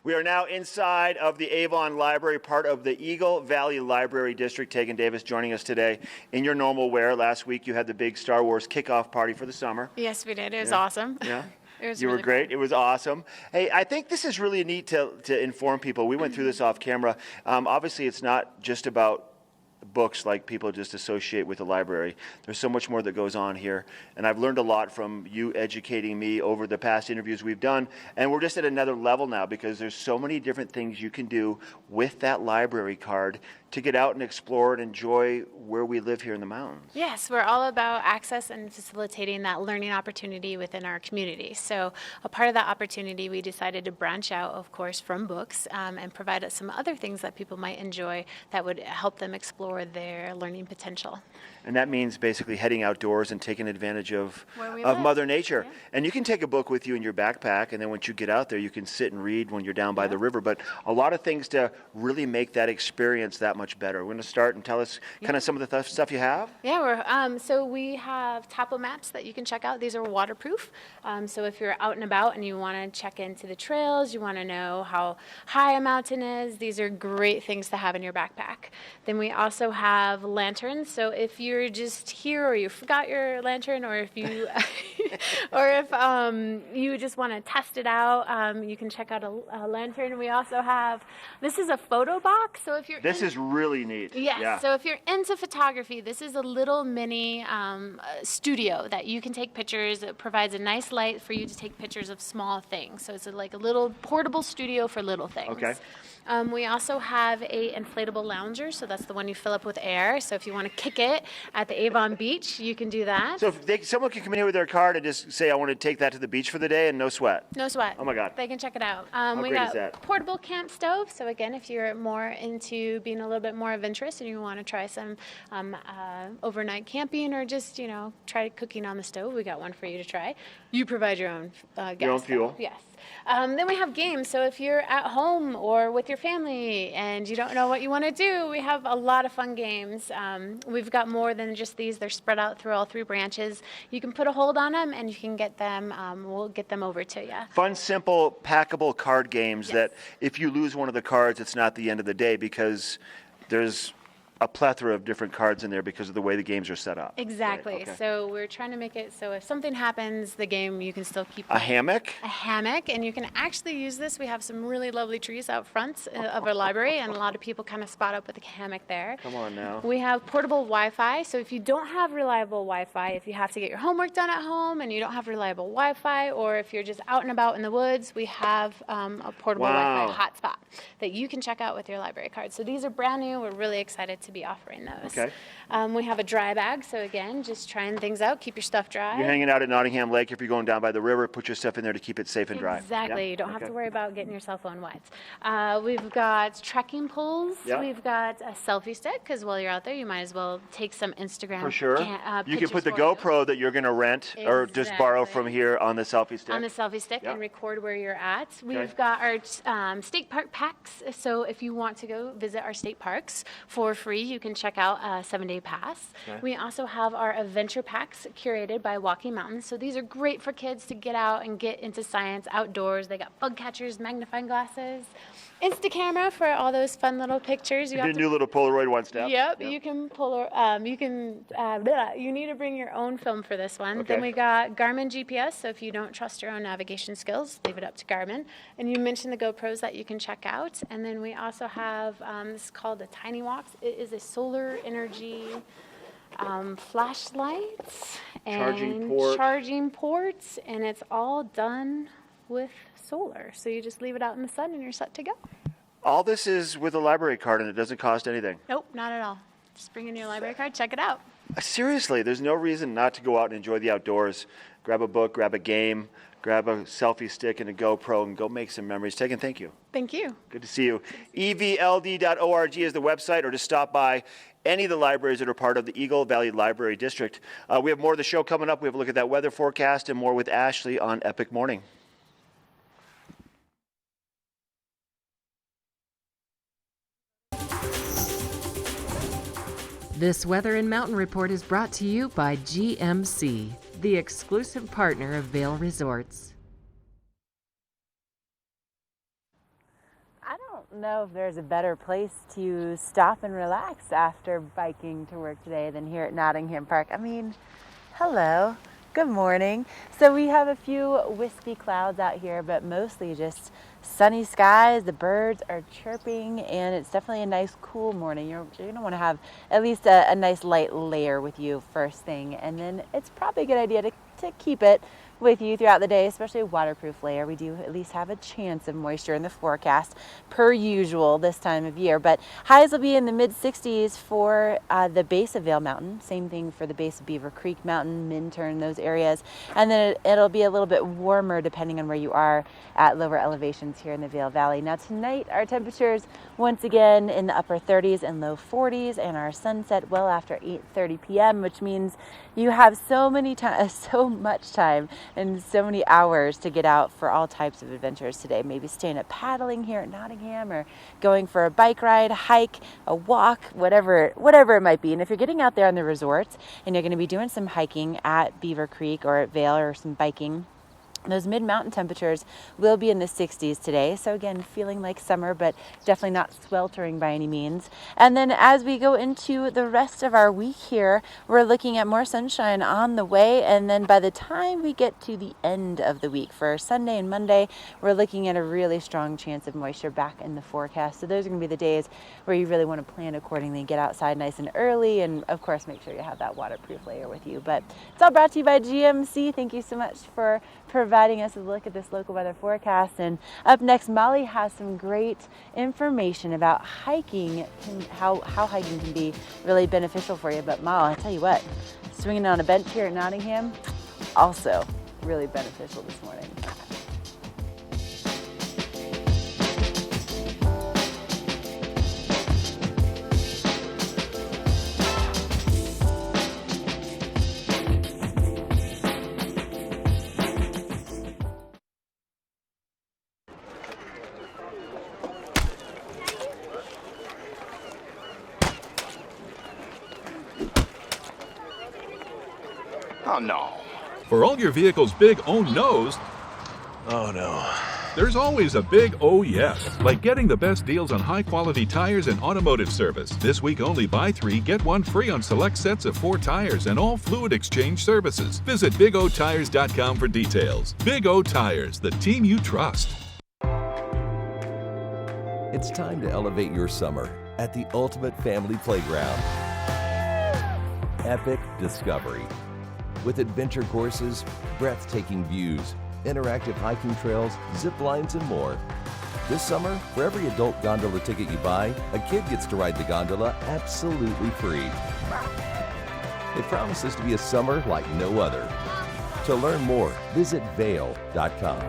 We are now inside of the Avon Library, part of the Eagle Valley Library District. Tegan Davis joining us today in your normal wear. Last week you had the big Star Wars kickoff party for the summer. Yes, we did. It was awesome. Yeah. It was you really were great. fun. It was awesome. Hey, I think this is really neat to inform people. We went through this off camera. Obviously, it's not just about books like people just associate with the library. There's so much more that goes on here, and I've learned a lot from you educating me over the past interviews we've done, and we're just at another level now because there's so many different things you can do with that library card to get out and explore and enjoy where we live here in the mountains. Yes, we're all about access and facilitating that learning opportunity within our community. So a part of that opportunity, we decided to branch out, of course, from books and provide us some other things that people might enjoy that would help them explore their learning potential. And that means basically heading outdoors and taking advantage of live. Mother Nature. Yeah. And you can take a book with you in your backpack, and then once you get out there, you can sit and read when you're down by the river. But a lot of things to really make that experience that much better. We're going to start and tell us kind of some of the stuff you have. Yeah, so we have topo maps that you can check out. These are waterproof. So if you're out and about and you want to check into the trails, you want to know how high a mountain is, these are great things to have in your backpack. Then we also have lanterns. So if you're just here or you forgot your lantern, or if you or if you just want to test it out, you can check out a lantern. We also have, this is a photo box. So if you're This is really neat. Yes, Yeah. So if you're into photography, this is a little mini studio that you can take pictures. It provides a nice light for you to take pictures of small things. So it's like a little portable studio for little things. Okay. We also have a inflatable lounger, so that's the one you fill up with air. So if you want to kick it at the Avon Beach, you can do that. So if someone can come in here with their card and just say, I want to take that to the beach for the day and no sweat. No sweat. Oh my God. They can check it out. We great got is that? portable camp stove. So again, if you're more into being a little bit more adventurous and you want to try some overnight camping or just, try cooking on the stove, we got one for you to try. You provide your own gas. Your own fuel. Stove. Yes. Then we have games. So if you're at home or with your family and you don't know what you want to do, we have a lot of fun games. We've got more than just these. They're spread out through all 3 branches. You can put a hold on them and you can get them. We'll get them over to you. Fun, simple, packable card games that if you lose one of the cards, it's not the end of the day because there's a plethora of different cards in there because of the way the games are set up. Exactly. Right, okay. So we're trying to make it so if something happens, the game, you can still keep A hammock? A hammock, and you can actually use this. We have some really lovely trees out front of our library, and a lot of people kind of spot up with a hammock there. Come on now. We have portable Wi-Fi, so if you don't have reliable Wi-Fi, if you have to get your homework done at home and you don't have reliable Wi-Fi, or if you're just out and about in the woods, we have a portable Wi-Fi hotspot that you can check out with your library card. So these are brand new. We're really excited to be offering those. Okay. We have a dry bag, so again, just trying things out, keep your stuff dry. You're hanging out at Nottingham Lake. If you're going down by the river, put your stuff in there to keep it safe and dry. Exactly. Yeah? You don't have Okay. to worry about getting your cell phone wet. We've got trekking poles. Yeah. We've got a selfie stick, because while you're out there, you might as well take some Instagram. For sure. You can pictures put the for you. GoPro that you're going to rent or just borrow from here on the selfie stick. On the selfie stick Yeah. and record where you're at. Okay. We've got our state park packs. So if you want to go visit our state parks for free, you can check out a 7-day pass. Okay. We also have our adventure packs curated by Walking Mountains. So these are great for kids to get out and get into science outdoors. They got bug catchers, magnifying glasses, Insta camera for all those fun little pictures. You did a new little Polaroid one step. Yep, you can you need to bring your own film for this one. Okay. Then we got Garmin GPS, so if you don't trust your own navigation skills, leave it up to Garmin. And you mentioned the GoPros that you can check out. And then we also have, this is called the Tiny Walks. It is a solar energy flashlights and charging ports, and it's all done with solar. So you just leave it out in the sun and you're set to go. All this is with a library card and it doesn't cost anything. Nope, not at all. Just bring in your library card, check it out. Seriously, there's no reason not to go out and enjoy the outdoors. Grab a book, grab a game, grab a selfie stick and a GoPro and go make some memories. Tegan, thank you. Thank you. Good to see you. evld.org is the website, or to stop by any of the libraries that are part of the Eagle Valley Library District. We have more of the show coming up. We have a look at that weather forecast and more with Ashley on Epic Morning. This Weather and Mountain Report is brought to you by GMC, the exclusive partner of Vail Resorts. I don't know if there's a better place to stop and relax after biking to work today than here at Nottingham Park. I mean, hello, good morning. So we have a few wispy clouds out here, but mostly just sunny skies. The birds are chirping, and it's definitely a nice cool morning. You're going to want to have at least a nice light layer with you first thing, and then it's probably a good idea to keep it with you throughout the day, especially a waterproof layer. We do at least have a chance of moisture in the forecast per usual this time of year, but highs will be in the mid 60s for the base of Vail Mountain. Same thing for the base of Beaver Creek Mountain, Minturn, those areas. And then it'll be a little bit warmer depending on where you are at lower elevations here in the Vail Valley. Now tonight our temperatures once again in the upper 30s and low 40s, and our sunset well after 8:30 p.m., which means you have so much time and so many hours to get out for all types of adventures today. Maybe staying up paddling here at Nottingham, or going for a bike ride, a hike, a walk, whatever it might be. And if you're getting out there on the resorts and you're going to be doing some hiking at Beaver Creek or at Vail, or some biking, those mid-mountain temperatures will be in the 60s today. So again, feeling like summer, but definitely not sweltering by any means. And then as we go into the rest of our week here, we're looking at more sunshine on the way. And then by the time we get to the end of the week for Sunday and Monday, we're looking at a really strong chance of moisture back in the forecast. So those are going to be the days where you really want to plan accordingly, get outside nice and early, and of course make sure you have that waterproof layer with you. But it's all brought to you by GMC. Thank you so much for providing us with a look at this local weather forecast. And up next, Molly has some great information about hiking, how hiking can be really beneficial for you. But Molly, I tell you what, swinging on a bench here at Nottingham, also really beneficial this morning. Oh, no. For all your vehicle's big oh no's, oh no, there's always a big oh yes, like getting the best deals on high-quality tires and automotive service. This week only buy 3, get 1 free on select sets of 4 tires and all fluid exchange services. Visit BigOTires.com for details. Big O Tires, the team you trust. It's time to elevate your summer at the ultimate family playground. Epic Discovery. With adventure courses, breathtaking views, interactive hiking trails, zip lines, and more, This summer, for every adult gondola ticket you buy, a kid gets to ride the gondola absolutely free. It promises to be a summer like no other. To learn more, visit Vail.com.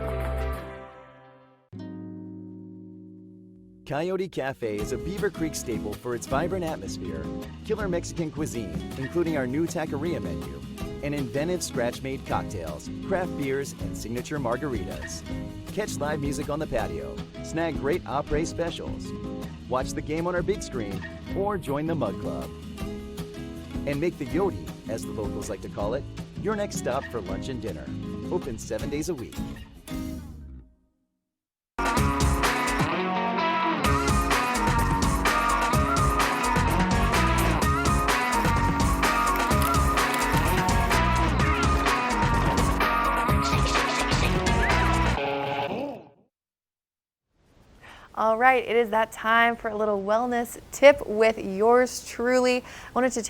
Coyote Cafe is a Beaver Creek staple for its vibrant atmosphere, killer Mexican cuisine, including our new taqueria menu, and inventive scratch-made cocktails, craft beers, and signature margaritas. Catch live music on the patio, snag great après specials, watch the game on our big screen, or join the Mug Club. And make the Yodi, as the locals like to call it, your next stop for lunch and dinner. Open 7 days a week. All right, it is that time for a little wellness tip with yours truly. I wanted to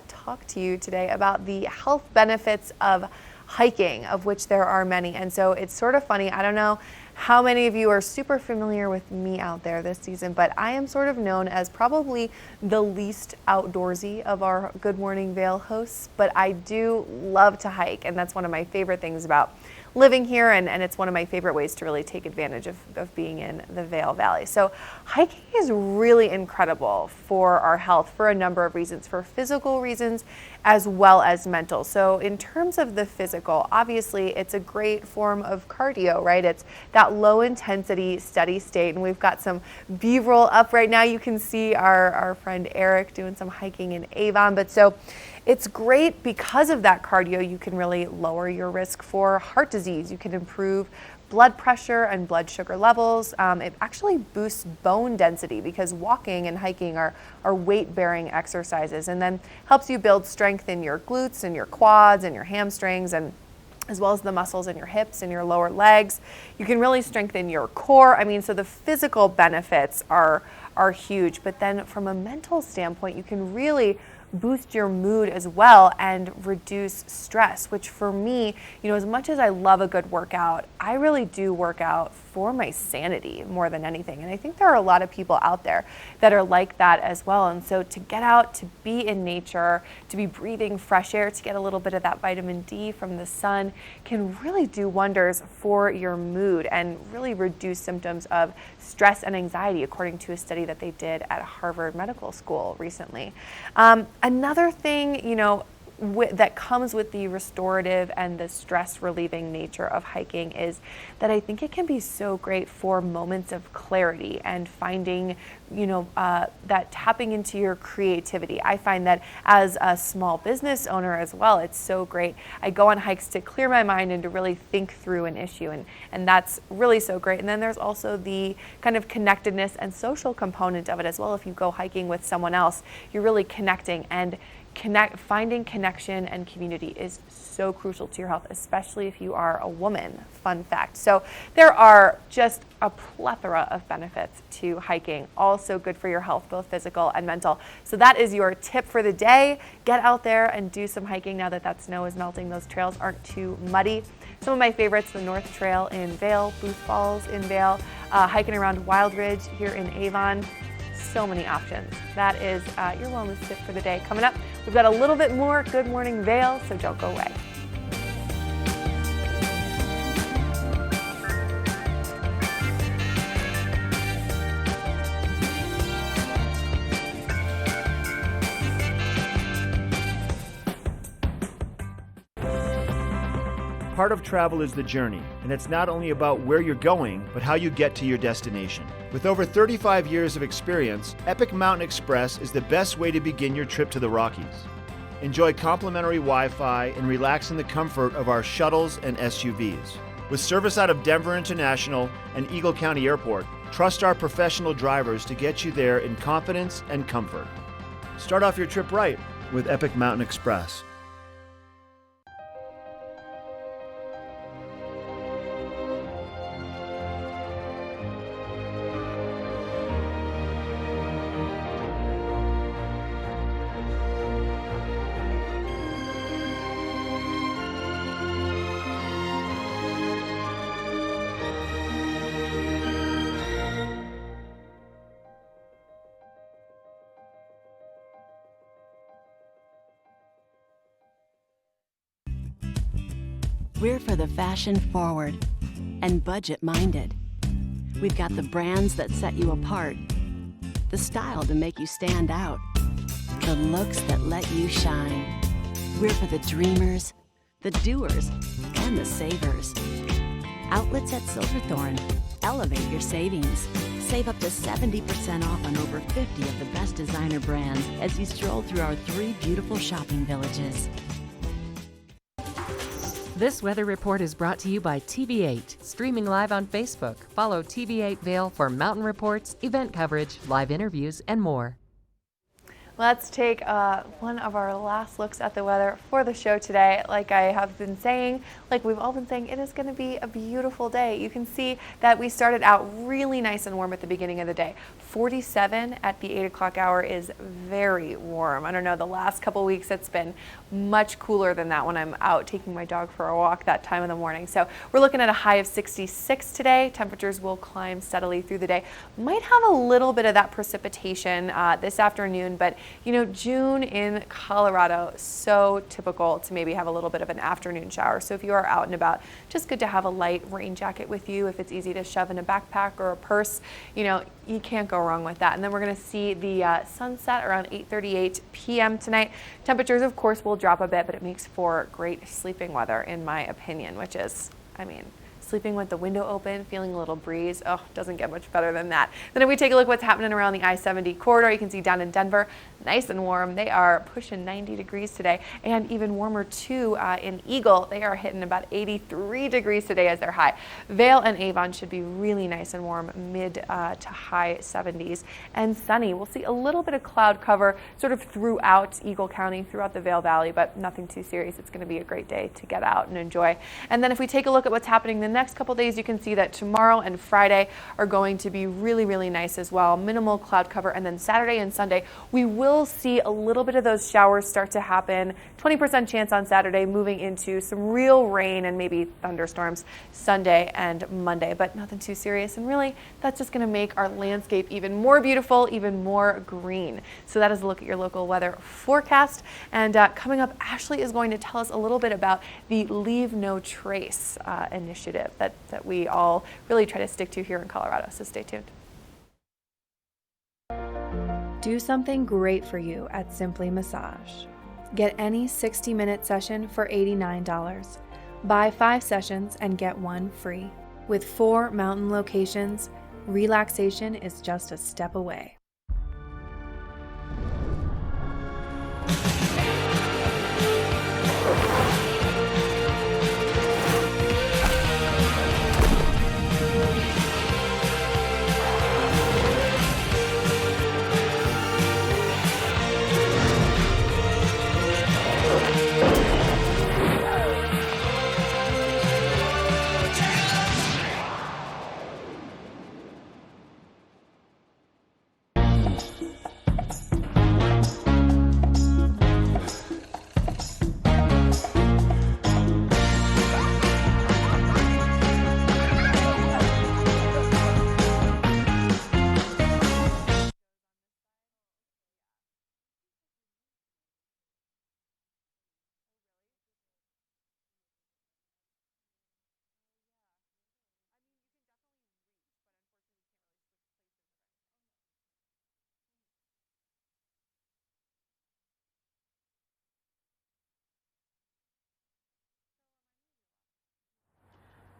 talk to you today about the health benefits of hiking, of which there are many. And so it's sort of funny. I don't know how many of you are super familiar with me out there this season, but I am sort of known as probably the least outdoorsy of our Good Morning Vail hosts, but I do love to hike, and that's one of my favorite things about living here, and it's one of my favorite ways to really take advantage of being in the Vail Valley. So hiking is really incredible for our health for a number of reasons, for physical reasons as well as mental. So in terms of the physical, obviously it's a great form of cardio, right? It's that low intensity, steady state, and we've got some B-roll up right now. You can see our friend Eric doing some hiking in Avon, but so it's great because of that cardio. You can really lower your risk for heart disease. You can improve blood pressure and blood sugar levels. It actually boosts bone density because walking and hiking are weight-bearing exercises, and then helps you build strength in your glutes and your quads and your hamstrings, and as well as the muscles in your hips and your lower legs. You can really strengthen your core. I mean, so the physical benefits are huge, but then from a mental standpoint, you can really boost your mood as well and reduce stress, which for me, as much as I love a good workout, I really do work out for my sanity more than anything. And I think there are a lot of people out there that are like that as well. And so to get out, to be in nature, to be breathing fresh air, to get a little bit of that vitamin D from the sun can really do wonders for your mood and really reduce symptoms of stress and anxiety, according to a study that they did at Harvard Medical School recently. Another thing, that comes with the restorative and the stress relieving nature of hiking is that I think it can be so great for moments of clarity and finding, that tapping into your creativity. I find that as a small business owner as well, it's so great. I go on hikes to clear my mind and to really think through an issue, and that's really so great. And then there's also the kind of connectedness and social component of it as well. If you go hiking with someone else, you're really connecting, and finding connection and community is so crucial to your health, especially if you are a woman. Fun fact. So there are just a plethora of benefits to hiking, also good for your health, both physical and mental. So that is your tip for the day. Get out there and do some hiking now that snow is melting. Those trails aren't too muddy. Some of my favorites, the North Trail in Vail, Booth Falls in Vail, hiking around Wild Ridge here in Avon. So many options. That is your wellness tip for the day. Coming up, we've got a little bit more Good Morning Vail, so don't go away. Part of travel is the journey, and it's not only about where you're going, but how you get to your destination. With over 35 years of experience, Epic Mountain Express is the best way to begin your trip to the Rockies. Enjoy complimentary Wi-Fi and relax in the comfort of our shuttles and SUVs. With service out of Denver International and Eagle County Airport, trust our professional drivers to get you there in confidence and comfort. Start off your trip right with Epic Mountain Express. We're for the fashion forward and budget minded. We've got the brands that set you apart, the style to make you stand out, the looks that let you shine. We're for the dreamers, the doers, and the savers. Outlets at Silverthorne. Elevate your savings. Save up to 70% off on over 50 of the best designer brands as you stroll through our 3 beautiful shopping villages. This weather report is brought to you by TV8, streaming live on Facebook. Follow TV8 Vail for mountain reports, event coverage, live interviews, and more. Let's take one of our last looks at the weather for the show today. Like I have been saying, like we've all been saying, it is going to be a beautiful day. You can see that we started out really nice and warm at the beginning of the day. 47 at the 8 o'clock hour is very warm. I don't know, the last couple weeks it's been much cooler than that when I'm out taking my dog for a walk that time in the morning. So we're looking at a high of 66 today. Temperatures will climb steadily through the day. Might have a little bit of that precipitation this afternoon, but you know, June in Colorado, so typical to maybe have a little bit of an afternoon shower. So if you are out and about, just good to have a light rain jacket with you. If it's easy to shove in a backpack or a purse, you know, you can't go wrong with that. And then we're going to see the sunset around 8:38 p.m. tonight. Temperatures, of course, will drop a bit, but it makes for great sleeping weather, in my opinion, which is, I mean, sleeping with the window open, feeling a little breeze. Oh, doesn't get much better than that. Then if we take a look at what's happening around the I-70 corridor, you can see down in Denver, nice and warm. They are pushing 90 degrees today, and even warmer too in Eagle. They are hitting about 83 degrees today as their high. Vail and Avon should be really nice and warm, mid to high 70s, and sunny. We'll see a little bit of cloud cover sort of throughout Eagle County, throughout the Vail Valley, but nothing too serious. It's going to be a great day to get out and enjoy. And then if we take a look at what's happening the next couple days, you can see that tomorrow and Friday are going to be really, really nice as well. Minimal cloud cover. And then Saturday and Sunday, we will see a little bit of those showers start to happen. 20% chance on Saturday, moving into some real rain and maybe thunderstorms Sunday and Monday, but nothing too serious. And really, that's just going to make our landscape even more beautiful, even more green. So that is a look at your local weather forecast. And coming up, Ashley is going to tell us a little bit about the Leave No Trace initiative that we all really try to stick to here in Colorado. So stay tuned. Do something great for you at Simply Massage. Get any 60-minute session for $89. Buy 5 sessions and get 1 free. With 4 mountain locations, relaxation is just a step away.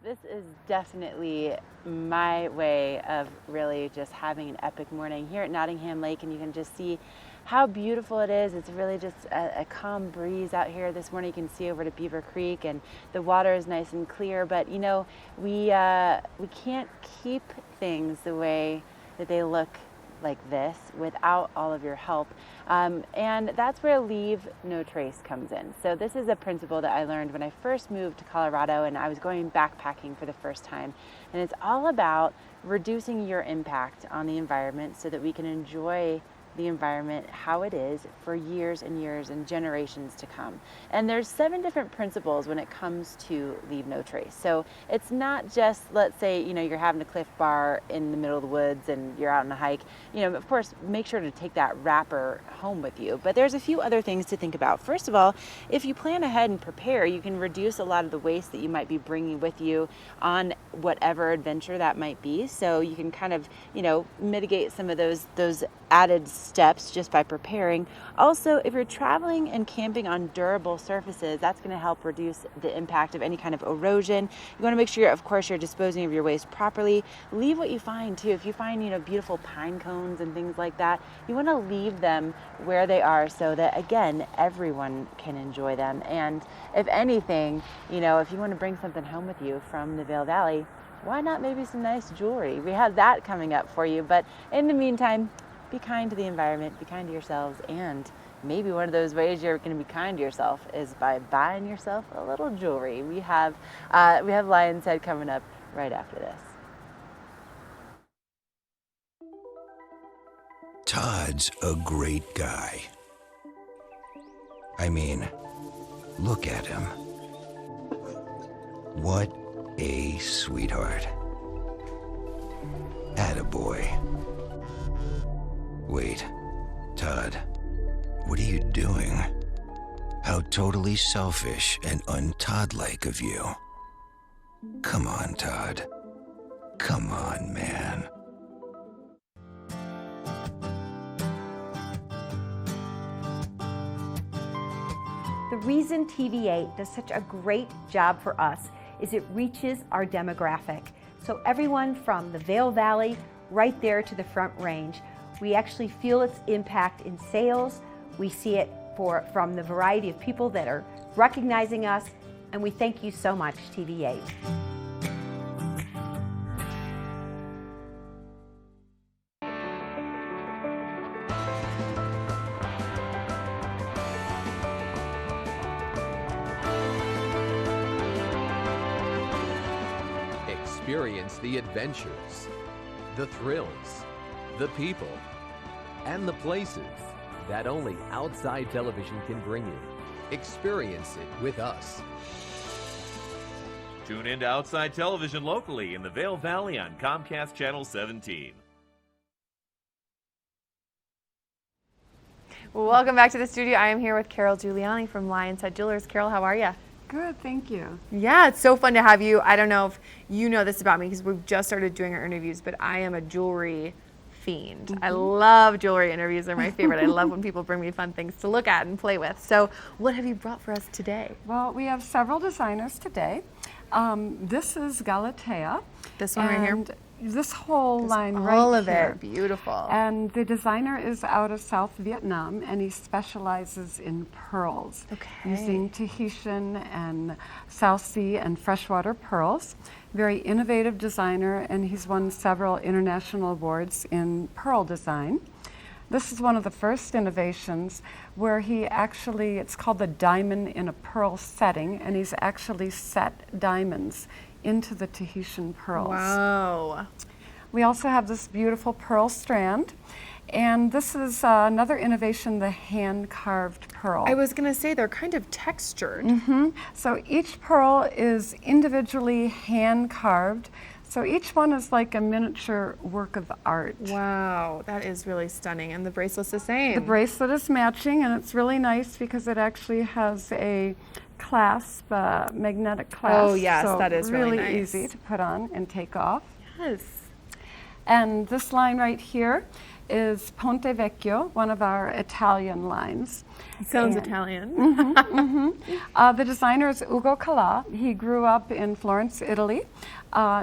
This is definitely my way of really just having an epic morning here at Nottingham Lake, and you can just see how beautiful it is. It's really just a calm breeze out here this morning. You can see over to Beaver Creek, and the water is nice and clear, but you know, we can't keep things the way that they look like this without all of your help. And that's where Leave No Trace comes in. So this is a principle that I learned when I first moved to Colorado and I was going backpacking for the first time. And it's all about reducing your impact on the environment so that we can enjoy the environment how it is for years and years and generations to come. And there's 7 different principles when it comes to leave no trace. So it's not just, let's say, you're having a Cliff Bar in the middle of the woods and you're out on a hike. Of course, make sure to take that wrapper home with you. But there's a few other things to think about. First of all, if you plan ahead and prepare, you can reduce a lot of the waste that you might be bringing with you on whatever adventure that might be. So you can kind of, mitigate some of those added steps just by preparing. Also, if you're traveling and camping on durable surfaces, that's going to help reduce the impact of any kind of erosion. You want to make sure, of course, you're disposing of your waste properly. Leave what you find too. If you find, beautiful pine cones and things like that, you want to leave them where they are so that, again, everyone can enjoy them. And if anything, if you want to bring something home with you from the Vail Valley, why not maybe some nice jewelry? We have that coming up for you. But in the meantime, be kind to the environment, be kind to yourselves, and maybe one of those ways you're going to be kind to yourself is by buying yourself a little jewelry. We have Lion's Head coming up right after this. Todd's a great guy. I mean, look at him. What a sweetheart. Attaboy. Wait, Todd, what are you doing? How totally selfish and un-Todd-like of you. Come on, Todd. Come on, man. The reason TV8 does such a great job for us is it reaches our demographic. So everyone from the Vail Valley right there to the Front Range, we actually feel its impact in sales. We see it from the variety of people that are recognizing us, and we thank you so much, TV8. Experience the adventures, the thrills, the people, and the places that only outside television can bring you. Experience it with us. Tune in to Outside Television locally in the Vail Valley on Comcast Channel 17. Welcome back to the studio. I am here with Carol Giuliani from Lion's Head Jewelers. Carol, how are you? Good, thank you. Yeah, it's so fun to have you. I don't know if you know this about me because we've just started doing our interviews, but I am a jewelry fiend. Mm-hmm. I love jewelry interviews. They're my favorite. I love when people bring me fun things to look at and play with. So what have you brought for us today? Well, we have several designers today. This is Galatea. This one right here? This whole line right here. All of it. Beautiful. And the designer is out of South Vietnam, and he specializes in pearls. Okay. Using Tahitian and South Sea and freshwater pearls. Very innovative designer, and he's won several international awards in pearl design. This is one of the first innovations where he actually, it's called the diamond in a pearl setting, and he's actually set diamonds into the Tahitian pearls. Wow. We also have this beautiful pearl strand, and this is another innovation, the hand-carved pearl. I was going to say they're kind of textured. Mm-hmm. So each pearl is individually hand-carved. So each one is like a miniature work of art. Wow, that is really stunning. And the bracelet's the same. The bracelet is matching, and it's really nice because it actually has a clasp, magnetic clasp. Oh yes, so that is really nice. Easy to put on and take off. Yes. And this line right here is Ponte Vecchio, one of our Italian lines. Sounds Italian. The designer is Ugo Cala. He grew up in Florence, Italy,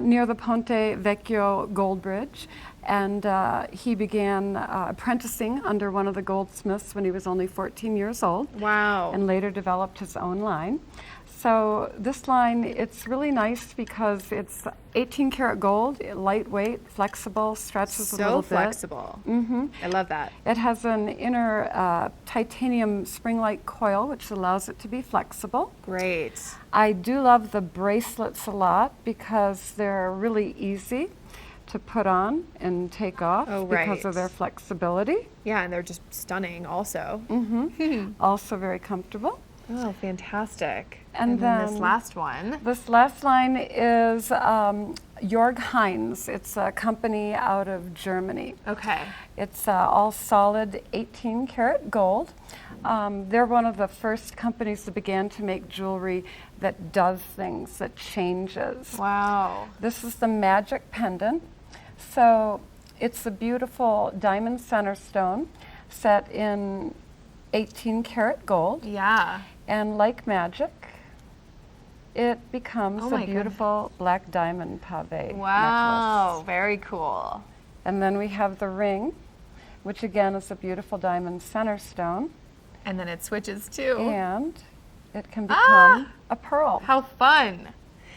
near the Ponte Vecchio Gold Bridge. And he began apprenticing under one of the goldsmiths when he was only 14 years old. Wow. And later developed his own line. So this line, it's really nice because it's 18 karat gold, lightweight, flexible, stretches a little bit. So flexible. Mm-hmm. I love that. It has an inner titanium spring-like coil, which allows it to be flexible. Great. I do love the bracelets a lot because they're really easy. to put on and take off because of their flexibility. Yeah, and they're just stunning also. Also very comfortable. Oh, fantastic. And then this then last one. This last line is Jörg Heinz. It's a company out of Germany. Okay. It's all solid 18 karat gold. They're one of the first companies that began to make jewelry that does things, that changes. Wow. This is the magic pendant. So it's a beautiful diamond center stone set in 18 karat gold. Yeah. And like magic, it becomes Oh a my beautiful black diamond pave Wow, necklace. very cool. And then we have the ring, which again is a beautiful diamond center stone. And then it switches too. And it can become a pearl. How fun.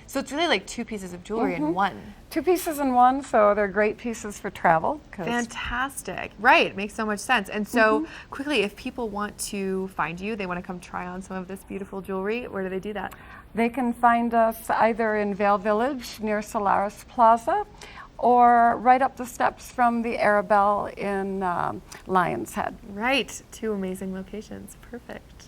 So it's really like two pieces of jewelry in one. Two pieces in one, so they're great pieces for travel. Fantastic. Right, it makes so much sense. And so quickly, if people want to find you, they want to come try on some of this beautiful jewelry, where do they do that? They can find us either in Vail Village near Solaris Plaza or right up the steps from the Arabelle in Lion's Head. Right, two amazing locations. Perfect.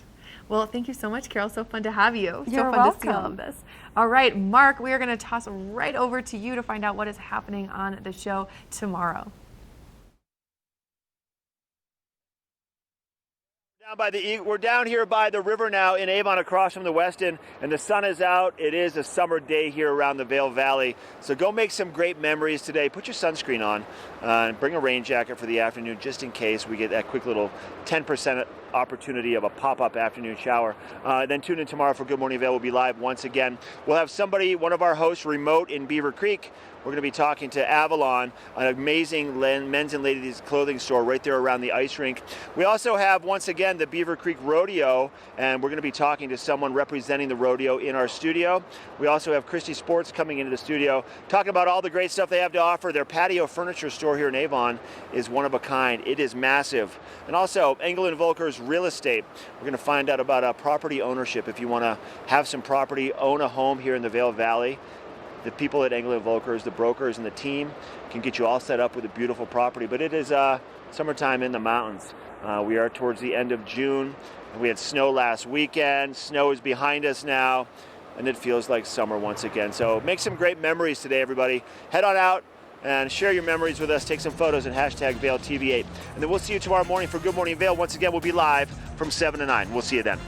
Well, thank you so much, Carol. So fun to have you. You're so fun to see all welcome. of this. All right, Mark, we are going to toss right over to you to find out what is happening on the show tomorrow. We're down here by the river now in Avon across from the Westin, and the sun is out. It is a summer day here around the Vail Valley. So go make some great memories today. Put your sunscreen on and bring a rain jacket for the afternoon just in case we get that quick little 10% opportunity of a pop-up afternoon shower. Then tune in tomorrow for Good Morning Vail. We'll be live once again. We'll have somebody, one of our hosts, remote in Beaver Creek. We're going to be talking to Avalon, an amazing men's and ladies clothing store right there around the ice rink. We also have, once again, the Beaver Creek Rodeo, and we're going to be talking to someone representing the rodeo in our studio. We also have Christie Sports coming into the studio, talking about all the great stuff they have to offer. Their patio furniture store here in Avon is one of a kind. It is massive. And also, Engel & Volker's Real Estate. We're going to find out about property ownership. If you want to have some property, own a home here in the Vail Valley, the people at Engel & Volker's, the brokers and the team can get you all set up with a beautiful property. But it is summertime in the mountains. We are towards the end of June. We had snow last weekend. Snow is behind us now, and it feels like summer once again. So make some great memories today, everybody. Head on out and share your memories with us. Take some photos and hashtag VailTV8. And then we'll see you tomorrow morning for Good Morning Vail. Once again, we'll be live from 7 to 9. We'll see you then.